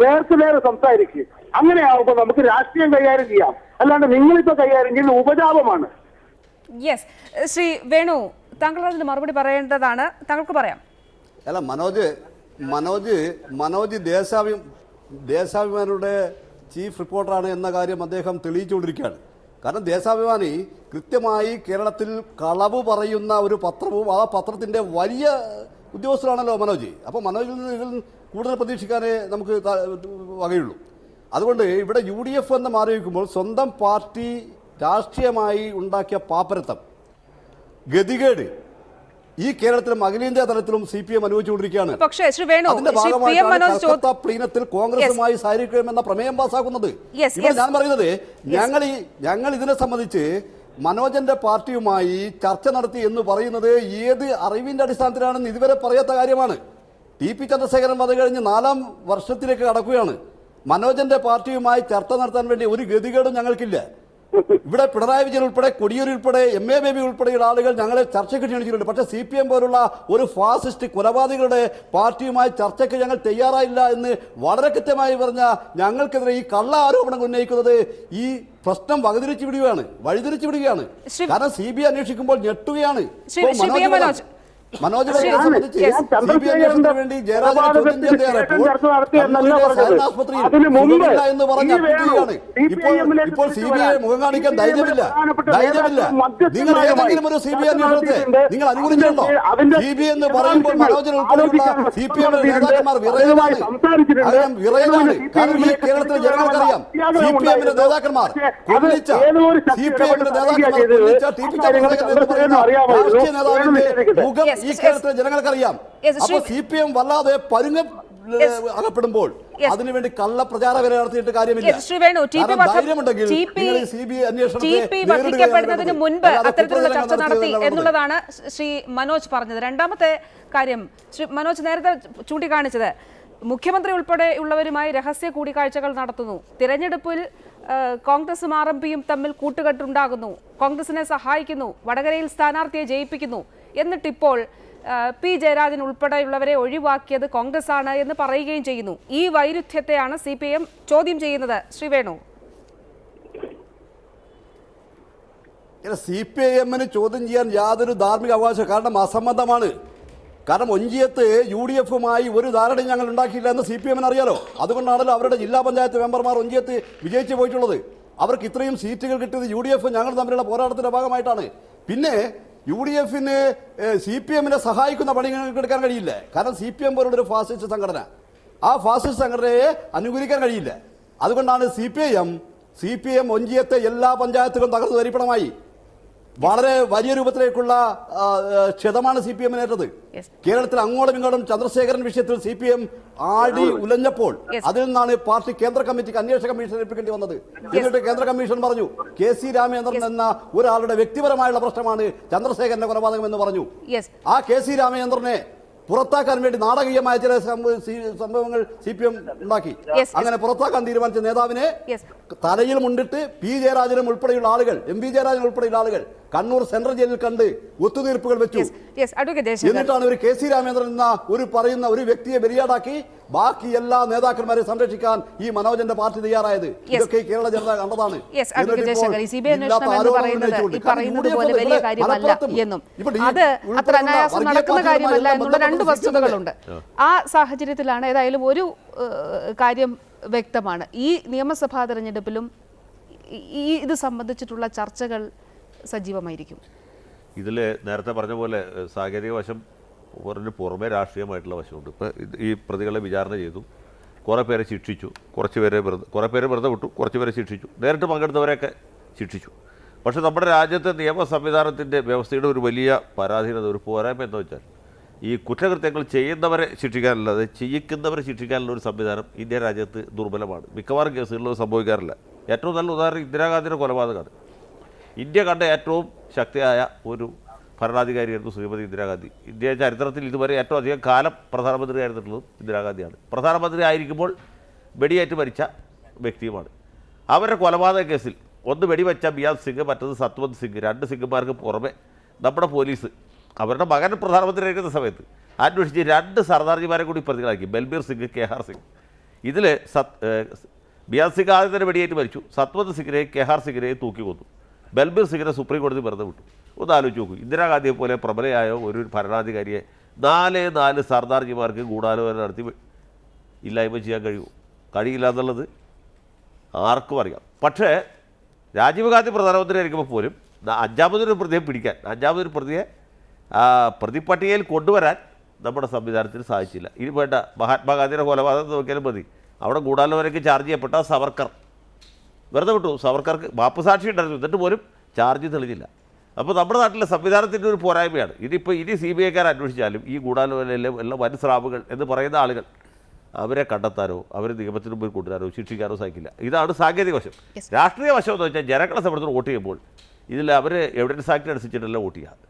നേരെ സംസാരിക്കുക. അങ്ങനെയാവുമ്പോൾ നമുക്ക് രാഷ്ട്രീയം കൈകാര്യം ചെയ്യാം. അല്ലാണ്ട് നിങ്ങളിപ്പോ കൈകാര്യം ചെയ്യുന്ന ഉപജാപമാണ്.
യെസ്, ശ്രീ വേണു, താങ്കൾ അതിന് മറുപടി പറയേണ്ടതാണ്. താങ്കൾക്ക് പറയാം.
അല്ല, മനോജ് ദേശാഭിമാനിയുടെ ചീഫ് റിപ്പോർട്ടറാണ് എന്ന കാര്യം അദ്ദേഹം തെളിയിച്ചുകൊണ്ടിരിക്കുകയാണ്. കാരണം ദേശാഭിമാനി കൃത്യമായി കേരളത്തിൽ കളവ് പറയുന്ന ഒരു പത്രവും ആ പത്രത്തിൻ്റെ വലിയ ഉദ്യോഗസ്ഥരാണല്ലോ മനോജ്. അപ്പോൾ മനോജിൽ നിന്ന് ഇതിൽ കൂടുതൽ പ്രതീക്ഷിക്കാനേ നമുക്ക് വകയുള്ളൂ. അതുകൊണ്ട് ഇവിടെ UDF എന്ന് ആലോചിക്കുമ്പോൾ സ്വന്തം പാർട്ടി രാഷ്ട്രീയമായി ഉണ്ടാക്കിയ പാപ്പരത്തം, ഗതികേട് ഈ കേരളത്തിലും അഖിലേന്ത്യാ തലത്തിലും CPM അനുഭവിച്ചുകൊണ്ടിരിക്കുകയാണ്. അതിന്റെ ഭാഗമായിട്ടാണ് കൽക്കത്ത പ്ലീനത്തിൽ കോൺഗ്രസുമായി സഹകരിക്കണമെന്ന പ്രമേയം പാസ്സാക്കുന്നത്. ഇവിടെ ഞാൻ പറയുന്നത്, ഞങ്ങൾ ഇതിനെ സംബന്ധിച്ച് മനോജന്റെ പാർട്ടിയുമായി ചർച്ച നടത്തി എന്ന് പറയുന്നത് ഏത് അറിവിന്റെ അടിസ്ഥാനത്തിലാണെന്ന് ഇതുവരെ പറയാത്ത കാര്യമാണ്. TP ചന്ദ്രശേഖരൻ വന്നു കഴിഞ്ഞ് 4ാം വർഷത്തിലേക്ക് കടക്കുകയാണ്. മനോജന്റെ പാർട്ടിയുമായി ചർച്ച നടത്താൻ വേണ്ടി ഒരു ഗതികേടും ഞങ്ങൾക്കില്ല. ഇവിടെ പിണറായി വിജയൻ ഉൾപ്പെടെ കൊടിയേരി ഉൾപ്പെടെ MA ബേബി ഉൾപ്പെടെയുള്ള ആളുകൾ ഞങ്ങളെ ചർച്ചയ്ക്ക് ക്ഷണിച്ചിട്ടുണ്ട്. പക്ഷേ CPM പോലുള്ള ഒരു ഫാസിസ്റ്റ് കൊലപാതകളുടെ പാർട്ടിയുമായി ചർച്ചയ്ക്ക് ഞങ്ങൾ തയ്യാറായില്ല എന്ന് വളരെ കൃത്യമായി പറഞ്ഞ ഞങ്ങൾക്കെതിരെ ഈ കള്ള ആരോപണം ഉന്നയിക്കുന്നത് ഈ പ്രശ്നം വഴിതിരിച്ചു വിടുകയാണ്. കാരണം CBI അന്വേഷിക്കുമ്പോൾ ഞെട്ടുകയാണ്. മനോജ് വർഗീയെ സംബന്ധിച്ച് CBI അന്വേഷണത്തിന് വേണ്ടി ജയരാജനെ ചോദ്യം ചെയ്യാൻ തയ്യാറായപ്പോൾ കണ്ണൂരിലെ സഹകരണ ആശുപത്രിയിൽ സുഖമില്ല എന്ന് പറഞ്ഞ് അപ്പിക്കുകയാണ്. ഇപ്പോൾ CBI മുഖം കാണിക്കാൻ ധൈര്യമില്ല. നിങ്ങൾ ഏതെങ്കിലും ഒരു CBI അന്വേഷണത്തെ നിങ്ങൾ അനുകൂലിച്ചിട്ടുണ്ടോ? CBI എന്ന് പറയുമ്പോൾ മനോജൻ ഉൾപ്പെടെയുള്ള CPM നേതാക്കന്മാർ വിറയലാണ്. കാരണം ഈ കേരളത്തിലെ ജനങ്ങൾക്കറിയാം CPM നേതാക്കന്മാർ കൊല്ലിച്ച CPM നേതാക്കന്മാർ കൊല്ലിച്ച TP ചന്ദ്രശേഖരൻ എന്ന് പറയുന്ന രാഷ്ട്രീയ നേതാവിന്റെ മുഖം ഈ കേരളത്തിലെ ജനങ്ങൾക്കറിയാം. അപ്പൊ CPM വല്ലാതെ പരുങ്ങ അകപ്പെടുമ്പോൾ അതിനുവേണ്ടി കള്ള പ്രചാര വരെ നടത്തിയിട്ട് കാര്യമില്ല. ധൈര്യമുണ്ടെങ്കിൽ CBI അന്വേഷണത്തെ
വധിക്കപ്പെടുന്നതിന് മുൻപ് അത്തരത്തിലുള്ള ചർച്ച നടത്തി എന്നുള്ളതാണ് ശ്രീ മനോജ് പറഞ്ഞത്. രണ്ടാമത്തെ കാര്യം ശ്രീ മനോജ് നേരത്തെ ചൂണ്ടിക്കാണിച്ചത് മുഖ്യമന്ത്രി ഉൾപ്പെടെയുള്ളവരുമായി രഹസ്യ കൂടിക്കാഴ്ചകൾ നടത്തുന്നു. തിരഞ്ഞെടുപ്പിൽ കോൺഗ്രസും RMPയും തമ്മിൽ കൂട്ടുകെട്ടുണ്ടാകുന്നു, കോൺഗ്രസിനെ സഹായിക്കുന്നു, വടകരയിൽ സ്ഥാനാർത്ഥിയെ ജയിപ്പിക്കുന്നു. എന്നിട്ടിപ്പോൾ P. ജയരാജൻ ഉൾപ്പെടെയുള്ളവരെ ഒഴിവാക്കിയത് കോൺഗ്രസ് ആണ് എന്ന് പറയുകയും ചെയ്യുന്നു. ഈ വൈരുദ്ധ്യത്തെയാണ് CPM ചോദ്യം ചെയ്യുന്നത്. ശ്രീ വേണു,
CPIM-ന് ചോദ്യം ചെയ്യാൻ യാതൊരു ധാർമ്മിക അവകാശം, കാരണം അസംബന്ധമാണ്. കാരണം ഒഞ്ചിയത്ത് UDF-മായി ഒരു ധാരണയും ഞങ്ങൾ ഉണ്ടാക്കിയില്ല എന്ന് CPM-ന് അറിയാലോ. അതുകൊണ്ടാണല്ലോ അവരുടെ ജില്ലാ പഞ്ചായത്ത് മെമ്പർമാർ ഒഞ്ചിയത്ത് വിജയിച്ചു പോയിട്ടുള്ളത്. അവർക്ക് ഇത്രയും സീറ്റുകൾ കിട്ടിയത് UDF ഞങ്ങൾ തമ്മിലുള്ള പോരാട്ടത്തിന്റെ ഭാഗമായിട്ടാണ്. പിന്നെ UDF-ന് CPM-നെ സഹായിക്കുന്ന പണി ഞങ്ങൾക്ക് എടുക്കാൻ കഴിയില്ല. കാരണം CPM പോലുള്ള ഒരു ഫാസിസ്റ്റ് സംഘടന, ആ ഫാസിസ്റ്റ് സംഘടനയെ അനുകൂലിക്കാൻ കഴിയില്ല. അതുകൊണ്ടാണ് CPM ഒഞ്ചിയത്തെ എല്ലാ പഞ്ചായത്തുകളും തകർത്ത് തരിപ്പണമായി. വളരെ വലിയ രൂപത്തിലേക്കുള്ള ക്ഷതമാണ് CPM-നേറ്റത്. കേരളത്തിൽ അങ്ങോട്ടും ഇങ്ങോട്ടും ചന്ദ്രശേഖരൻ വിഷയത്തിൽ CPM ആടി ഉലഞ്ഞപ്പോൾ അതിൽ നിന്നാണ് പാർട്ടി കേന്ദ്ര കമ്മിറ്റിക്ക് അന്വേഷണ കമ്മീഷൻ ഏൽപ്പിക്കേണ്ടി വന്നത്. എന്നിട്ട് കേന്ദ്ര കമ്മീഷൻ പറഞ്ഞു KC രാമചന്ദ്രൻ എന്ന ഒരാളുടെ വ്യക്തിപരമായുള്ള പ്രശ്നമാണ് ചന്ദ്രശേഖരന്റെ കൊലപാതകം എന്ന് പറഞ്ഞു. ആ KC രാമചന്ദ്രനെ പുറത്താക്കാൻ വേണ്ടി നാടകീയമായ ചില സംഭവങ്ങൾ CPM ഉണ്ടാക്കി. അങ്ങനെ പുറത്താക്കാൻ തീരുമാനിച്ച നേതാവിനെ തലയിൽ മുണ്ടിട്ട് P. ജയരാജനും ഉൾപ്പെടെയുള്ള ആളുകൾ, MV ജയരാജൻ ഉൾപ്പെടെയുള്ള ആളുകൾ കണ്ണൂർ സെൻട്രൽ ജയിലിൽ കണ്ട് ഒത്തുതീർപ്പുകൾ വെച്ചു. എന്നിട്ടാണ് ഒരു KC രാമചന്ദ്രൻ എന്ന പറയുന്ന ഒരു വ്യക്തിയെ ബലിയാടാക്കി ബാക്കി എല്ലാ നേതാക്കന്മാരെ സംരക്ഷിക്കാൻ ഈ മനോജന്റെ പാർട്ടി തയ്യാറായത്. ഇതൊക്കെ കേരള ജനത കണ്ടതാണ്.
രണ്ട് വസ്തുതകളുണ്ട്. ആ സാഹചര്യത്തിലാണ് ഏതായാലും ഒരു കാര്യം വ്യക്തമാണ്, ഈ നിയമസഭാ തെരഞ്ഞെടുപ്പിലും ഇത് സംബന്ധിച്ചിട്ടുള്ള ചർച്ചകൾ സജീവമായിരിക്കും.
ഇതിൽ നേരത്തെ പറഞ്ഞ പോലെ സാങ്കേതിക വശം പുറമെ രാഷ്ട്രീയമായിട്ടുള്ള വശമുണ്ട്. ഇപ്പോൾ ഈ പ്രതികളെ വിചാരണ ചെയ്തു, കുറേ പേരെ ശിക്ഷിച്ചു, കുറേ പേരെ വെറുതെ വിട്ടു, കുറച്ച് പേരെ ശിക്ഷിച്ചു, നേരിട്ട് പങ്കെടുത്തവരെയൊക്കെ ശിക്ഷിച്ചു. പക്ഷേ നമ്മുടെ രാജ്യത്തെ നിയമ സംവിധാനത്തിൻ്റെ വ്യവസ്ഥയുടെ ഒരു വലിയ പരാധീനത, ഒരു പോരായ്മ എന്ന് വെച്ചാൽ ഈ കുറ്റകൃത്യങ്ങൾ ചെയ്യുന്നവരെ ശിക്ഷിക്കാനല്ലാതെ ചെയ്യിക്കുന്നവരെ ശിക്ഷിക്കാനുള്ള ഒരു സംവിധാനം ഇന്ത്യ രാജ്യത്ത് ദുർബലമാണ്. മിക്കവാറും കേസുകളിൽ സംഭവിക്കാറില്ല. ഏറ്റവും നല്ല ഉദാഹരണം ഇന്ദിരാഗാന്ധിയുടെ കൊലപാതകമാണ്. ഇന്ത്യ കണ്ട ഏറ്റവും ശക്തിയായ ഒരു ഭരണാധികാരിയായിരുന്നു ശ്രീമതി ഇന്ദിരാഗാന്ധി. ഇന്ത്യ ചരിത്രത്തിൽ ഇതുവരെ ഏറ്റവും അധികം കാലം പ്രധാനമന്ത്രി ആയിരുന്നിട്ടുള്ളതും ഇന്ദിരാഗാന്ധിയാണ്. പ്രധാനമന്ത്രി ആയിരിക്കുമ്പോൾ വെടിയേറ്റ് മരിച്ച വ്യക്തിയുമാണ്. അവരുടെ കൊലപാതക കേസിൽ ഒന്ന് വെടിവെച്ച ബിയാസ് സിംഗ്, മറ്റത് സത്വന്ത് സിംഗ്, രണ്ട് സിംഗുമാർക്ക് പുറമെ നമ്മുടെ പോലീസ് അവരുടെ മകൻ പ്രധാനമന്ത്രിയായിരിക്കുന്ന സമയത്ത് അന്വേഷിച്ച് രണ്ട് സർദാർജിമാരെ കൂടി പ്രതികളാക്കി, ബൽബീർ സിംഗ്, KR സിംഗ്. ഇതിൽ ബിയാസ് സിംഗ് ആദ്യം തന്നെ വെടിയേറ്റ് മരിച്ചു, സത്വന്ത് സിംഗിനെയും KR സിംഗിനെയും തൂക്കി കൊന്നു, ബൽബീർ സിംഗിനെ സുപ്രീം കോടതി വെറുതെ വിട്ടു. ഒന്ന് ആലോചിച്ച് നോക്കൂ, ഇന്ദിരാഗാന്ധിയെ പോലെ പ്രബലയായ ഒരു ഭരണാധികാരിയെ 4 സർദാർജിമാർക്ക് ഗൂഢാലോചന നടത്തി ഇല്ലായ്മ ചെയ്യാൻ കഴിയില്ല എന്നുള്ളത് ആർക്കും അറിയാം. പക്ഷേ രാജീവ് ഗാന്ധി പ്രധാനമന്ത്രി ആയിരിക്കുമ്പോൾ പോലും അഞ്ചാമതൊരു പ്രതിയെ പിടിക്കാൻ, അഞ്ചാമതൊരു പ്രതിയെ പ്രതിപട്ടികയിൽ കൊണ്ടുവരാൻ നമ്മുടെ സംവിധാനത്തിന് സാധിച്ചില്ല. ഇനി വേണ്ട മഹാത്മാഗാന്ധിയുടെ കൊലപാതകം നോക്കിയാലും മതി, അവിടെ ഗൂഢാലോചനയ്ക്ക് ചാർജ് ചെയ്യപ്പെട്ട സവർക്കർ വെറുതെ വിട്ടു. സവർക്കർക്ക് മാപ്പുസാക്ഷി ഉണ്ടായിരുന്നു, എന്നിട്ട് പോലും ചാർജ് തെളിഞ്ഞില്ല. അപ്പോൾ നമ്മുടെ നാട്ടിലെ സംവിധാനത്തിൻ്റെ ഒരു പോരായ്മയാണ്. ഇനി CBI-ക്കാർ അന്വേഷിച്ചാലും ഈ ഗൂഢാലോചനയിലെ എല്ലാം വൻ സ്രാവുകൾ എന്ന് പറയുന്ന ആളുകൾ അവരെ കണ്ടെത്താനോ അവരെ നിയമത്തിന് മുമ്പിൽ കൊണ്ടുവരാനോ ശിക്ഷിക്കാനോ സാധിക്കില്ല. ഇതാണ് സാങ്കേതിക വശം. രാഷ്ട്രീയ വശം എന്ന് വെച്ചാൽ ജനങ്ങളെ സംബന്ധിച്ച് വോട്ട് ചെയ്യുമ്പോൾ ഇതിൽ അവർ എവിഡൻസ് ആക്ട് അനുസരിച്ചിട്ടല്ല വോട്ട് ചെയ്യുക.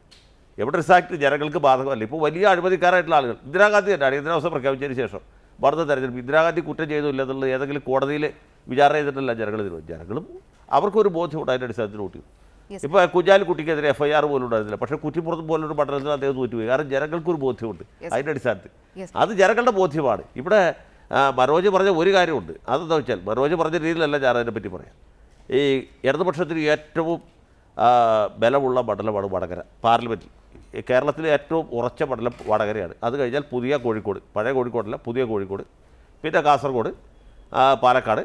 എവിഡൻസ് ആക്ട് ജനങ്ങൾക്ക് ബാധകമല്ല. ഇപ്പോൾ വലിയ അഴിമതിക്കാരായിട്ടുള്ള ആളുകൾ, ഇന്ദിരാഗാന്ധി തന്നെ അടിയന്തരാവസ്ഥ പ്രഖ്യാപിച്ചതിന് ശേഷം വരുന്ന തെരഞ്ഞെടുപ്പ് ഇന്ദിരാഗാന്ധി കുറ്റം ചെയ്തില്ല എന്നുള്ളത് ഏതെങ്കിലും കോടതിയിൽ വിചാരണ ചെയ്തിട്ടല്ല ജനങ്ങളും അവർക്കൊരു ബോധ്യമുണ്ട്, അതിൻ്റെ അടിസ്ഥാനത്തിൽ വോട്ട് ചെയ്യും. ഇപ്പോൾ കുഞ്ഞാലിക്കുട്ടിക്കെതിരെ FIR പോലും ഉണ്ടായിരുന്നില്ല, പക്ഷേ കുറ്റിപ്പുറത്ത് പോലൊരു മണ്ഡലത്തിൽ അദ്ദേഹം തോറ്റുപോയി. കാരണം ജനങ്ങൾക്കൊരു ബോധ്യമുണ്ട് അതിൻ്റെ അടിസ്ഥാനത്തിൽ. അത് ജനങ്ങളുടെ ബോധ്യമാണ്. ഇവിടെ മനോജ് പറഞ്ഞ ഒരു കാര്യമുണ്ട്, അതെന്താ വെച്ചാൽ മനോജ് പറഞ്ഞ രീതിയിലല്ല ഞാൻ അതിനെപ്പറ്റി പറയാം. ഈ ഇടതുപക്ഷത്തിന് ഏറ്റവും ബലമുള്ള മണ്ഡലമാണ് വടകര പാർലമെൻറ്റിൽ. കേരളത്തിലെ ഏറ്റവും ഉറച്ച മണ്ഡലം വടകരയാണ്. അത് കഴിഞ്ഞാൽ പുതിയ കോഴിക്കോട്, പഴയ കോഴിക്കോടല്ല പുതിയ കോഴിക്കോട്, പിന്നെ കാസർഗോഡ്, പാലക്കാട്,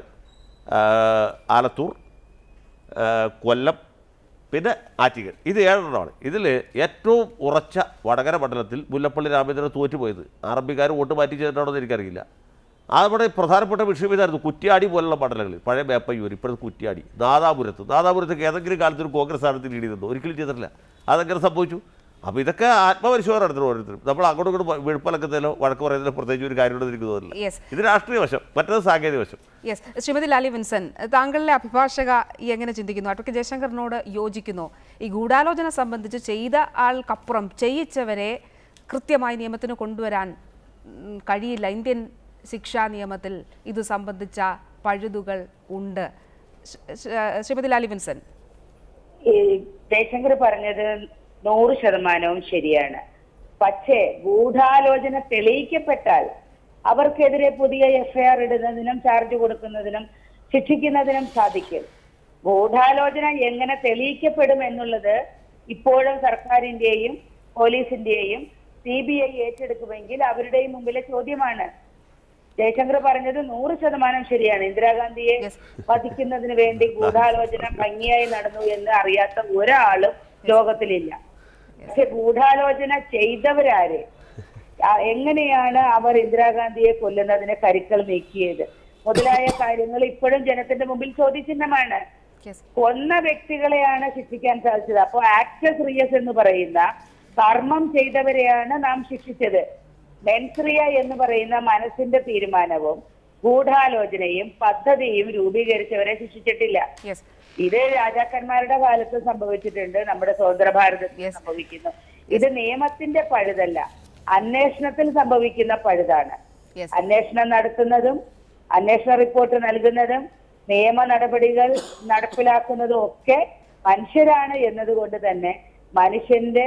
ആലത്തൂർ, കൊല്ലം, പിന്നെ ആറ്റിങ്ങൽ. ഇത് 7 എണ്ണമാണ്. ഇതിൽ ഏറ്റവും ഉറച്ച വടകര മണ്ഡലത്തിൽ മുല്ലപ്പള്ളി രാമചന്ദ്രൻ തോറ്റുപോയത് ആർഎംപിക്കാർ വോട്ട് മാറ്റി ചെയ്തിട്ടാണോ എന്ന് എനിക്കറിയില്ല. അവിടെ പ്രധാനപ്പെട്ട വിഷയം ഇതായിരുന്നു. കുറ്റ്യാടി പോലുള്ള മണ്ഡലങ്ങളിൽ, പഴയ മേപ്പയ്യൂർ, ഇപ്പോഴത്തെ കുറ്റ്യാടി, നാദാപുരത്തേക്ക് ഏതെങ്കിലും കാലത്ത് ഒരു കോൺഗ്രസ് സ്ഥാനത്ത് ലീഡ് ചെയ്തിട്ടുണ്ടോ? ഒരിക്കലും ചെയ്തിട്ടില്ല. അതെങ്ങനെ സംഭവിച്ചു? അപ്പോൾ ഇതൊക്കെ ആത്മപരിശോധന നടത്തണം ഓരോരുത്തരും. നമ്മൾ അങ്ങോട്ടും ഇങ്ങോട്ടും വെളുപ്പലക്കത്തിലോ വഴക്ക് പറയുന്നതിലോ പ്രത്യേകിച്ച് ഒരു കാര്യമുണ്ടെന്ന് എനിക്ക് തോന്നുന്നില്ല. ഇത് രാഷ്ട്രീയ വശം, മറ്റേത് സാങ്കേതിക വശം.
ശ്രീമതി ലാലി വിൻസൻ, താങ്കളുടെ അഭിഭാഷക എങ്ങനെ ചിന്തിക്കുന്നു? അഡ്വക്കേറ്റ് ജയശങ്കറിനോട് യോജിക്കുന്നു? ഈ ഗൂഢാലോചന സംബന്ധിച്ച് ചെയ്ത ആൾക്കപ്പുറം ചെയ്യിച്ചവരെ കൃത്യമായി നിയമത്തിന് കൊണ്ടുവരാൻ കഴിയില്ല. ഇന്ത്യൻ ശിക്ഷാ നിയമത്തിൽ ഇത് സംബന്ധിച്ച പഴുതുകൾ ഉണ്ട്. ശ്രീമതി ലാലി വിൻസൻ.
ജയശങ്കർ പറഞ്ഞത് 100% ശരിയാണ്. പക്ഷേ ഗൂഢാലോചന തെളിയിക്കപ്പെട്ടാൽ അവർക്കെതിരെ പുതിയ എഫ്ഐആർ ഇടുന്നതിനും ചാർജ് കൊടുക്കുന്നതിനും ശിക്ഷിക്കുന്നതിനും സാധിക്കും. ഗൂഢാലോചന എങ്ങനെ തെളിയിക്കപ്പെടും എന്നുള്ളത് ഇപ്പോഴും സർക്കാരിന്റെയും പോലീസിന്റെയും CBI ഏറ്റെടുക്കുമെങ്കിൽ അവരുടെയും മുമ്പിലെ ചോദ്യമാണ്. ജയശങ്കർ പറഞ്ഞത് 100% ശരിയാണ്. ഇന്ദിരാഗാന്ധിയെ വധിക്കുന്നതിന് വേണ്ടി ഗൂഢാലോചന ഭംഗിയായി നടന്നു എന്ന് അറിയാത്ത ഒരാളും ലോകത്തിലില്ല. പക്ഷെ ഗൂഢാലോചന ചെയ്തവരാര്, എങ്ങനെയാണ് അവർ ഇന്ദിരാഗാന്ധിയെ കൊല്ലുന്നതിന് കരുക്കൾ നീക്കിയത് മുതലായ കാര്യങ്ങൾ ഇപ്പോഴും ജനത്തിന്റെ മുമ്പിൽ ചോദ്യചിഹ്നമാണ്. കൊന്ന വ്യക്തികളെയാണ് ശിക്ഷിക്കാൻ സാധിച്ചത്. അപ്പോൾ ആക്ടസ് റിയസ് എന്ന് പറയുന്ന കർമ്മം ചെയ്തവരെയാണ് നാം ശിക്ഷിച്ചത്. മെൻസ്രിയ എന്ന് പറയുന്ന മനസ്സിന്റെ തീരുമാനവും ഗൂഢാലോചനയും പദ്ധതിയും രൂപീകരിച്ചവരെ ശിക്ഷിച്ചിട്ടില്ല. ഇത് രാജാക്കന്മാരുടെ കാലത്ത് സംഭവിച്ചിട്ടുണ്ട്, നമ്മുടെ സ്വതന്ത്ര ഭാരതത്തിൽ സംഭവിക്കുന്നു. ഇത് നിയമത്തിന്റെ പഴുതല്ല, അന്വേഷണത്തിൽ സംഭവിക്കുന്ന പഴുതാണ്. അന്വേഷണം നടത്തുന്നതും അന്വേഷണ റിപ്പോർട്ട് നൽകുന്നതും നിയമ നടപടികൾ നടപ്പിലാക്കുന്നതും ഒക്കെ മനുഷ്യരാണ് എന്നതുകൊണ്ട് തന്നെ മനുഷ്യന്റെ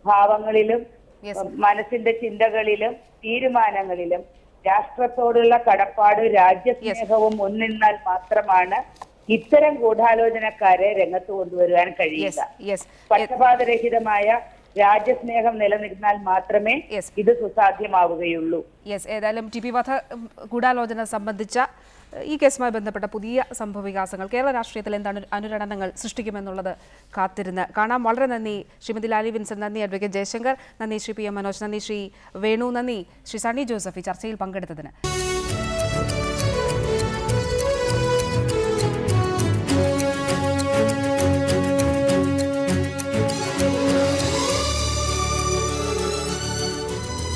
ഭാവങ്ങളിലും മനസ്സിന്റെ ചിന്തകളിലും തീരുമാനങ്ങളിലും രാഷ്ട്രത്തോടുള്ള കടപ്പാട് രാജ്യസ്നേഹവും മുൻനിന്നാൽ മാത്രമാണ് ഇത്തരം ഗൂഢാലോചനക്കാരെ രംഗത്ത് കൊണ്ടുവരുവാൻ കഴിയില്ല. പക്ഷപാതരഹിതമായ രാജ്യസ്നേഹം നിലനിർന്നാൽ മാത്രമേ ഇത് സുസാധ്യമാവുകയുള്ളൂ.
ഏതായാലും ടി പി വധ ഗൂഢാലോചന സംബന്ധിച്ച ഈ കേസുമായി ബന്ധപ്പെട്ട പുതിയ സംഭവവികാസങ്ങൾ കേരള രാഷ്ട്രീയത്തിൽ എന്താണ് അനുരണനങ്ങൾ സൃഷ്ടിക്കുമെന്നുള്ളത് കാത്തിരുന്ന് കാണാം. വളരെ നന്ദി ശ്രീമതി ലാലി വിൻസൻ, നന്ദി അഡ്വക്കേറ്റ് ജയശങ്കർ, നന്ദി ശ്രീ PM മനോജ്, നന്ദി ശ്രീ വേണു, നന്ദി ശ്രീ സണ്ണി ജോസഫ് ഈ ചർച്ചയിൽ പങ്കെടുത്തതിന്.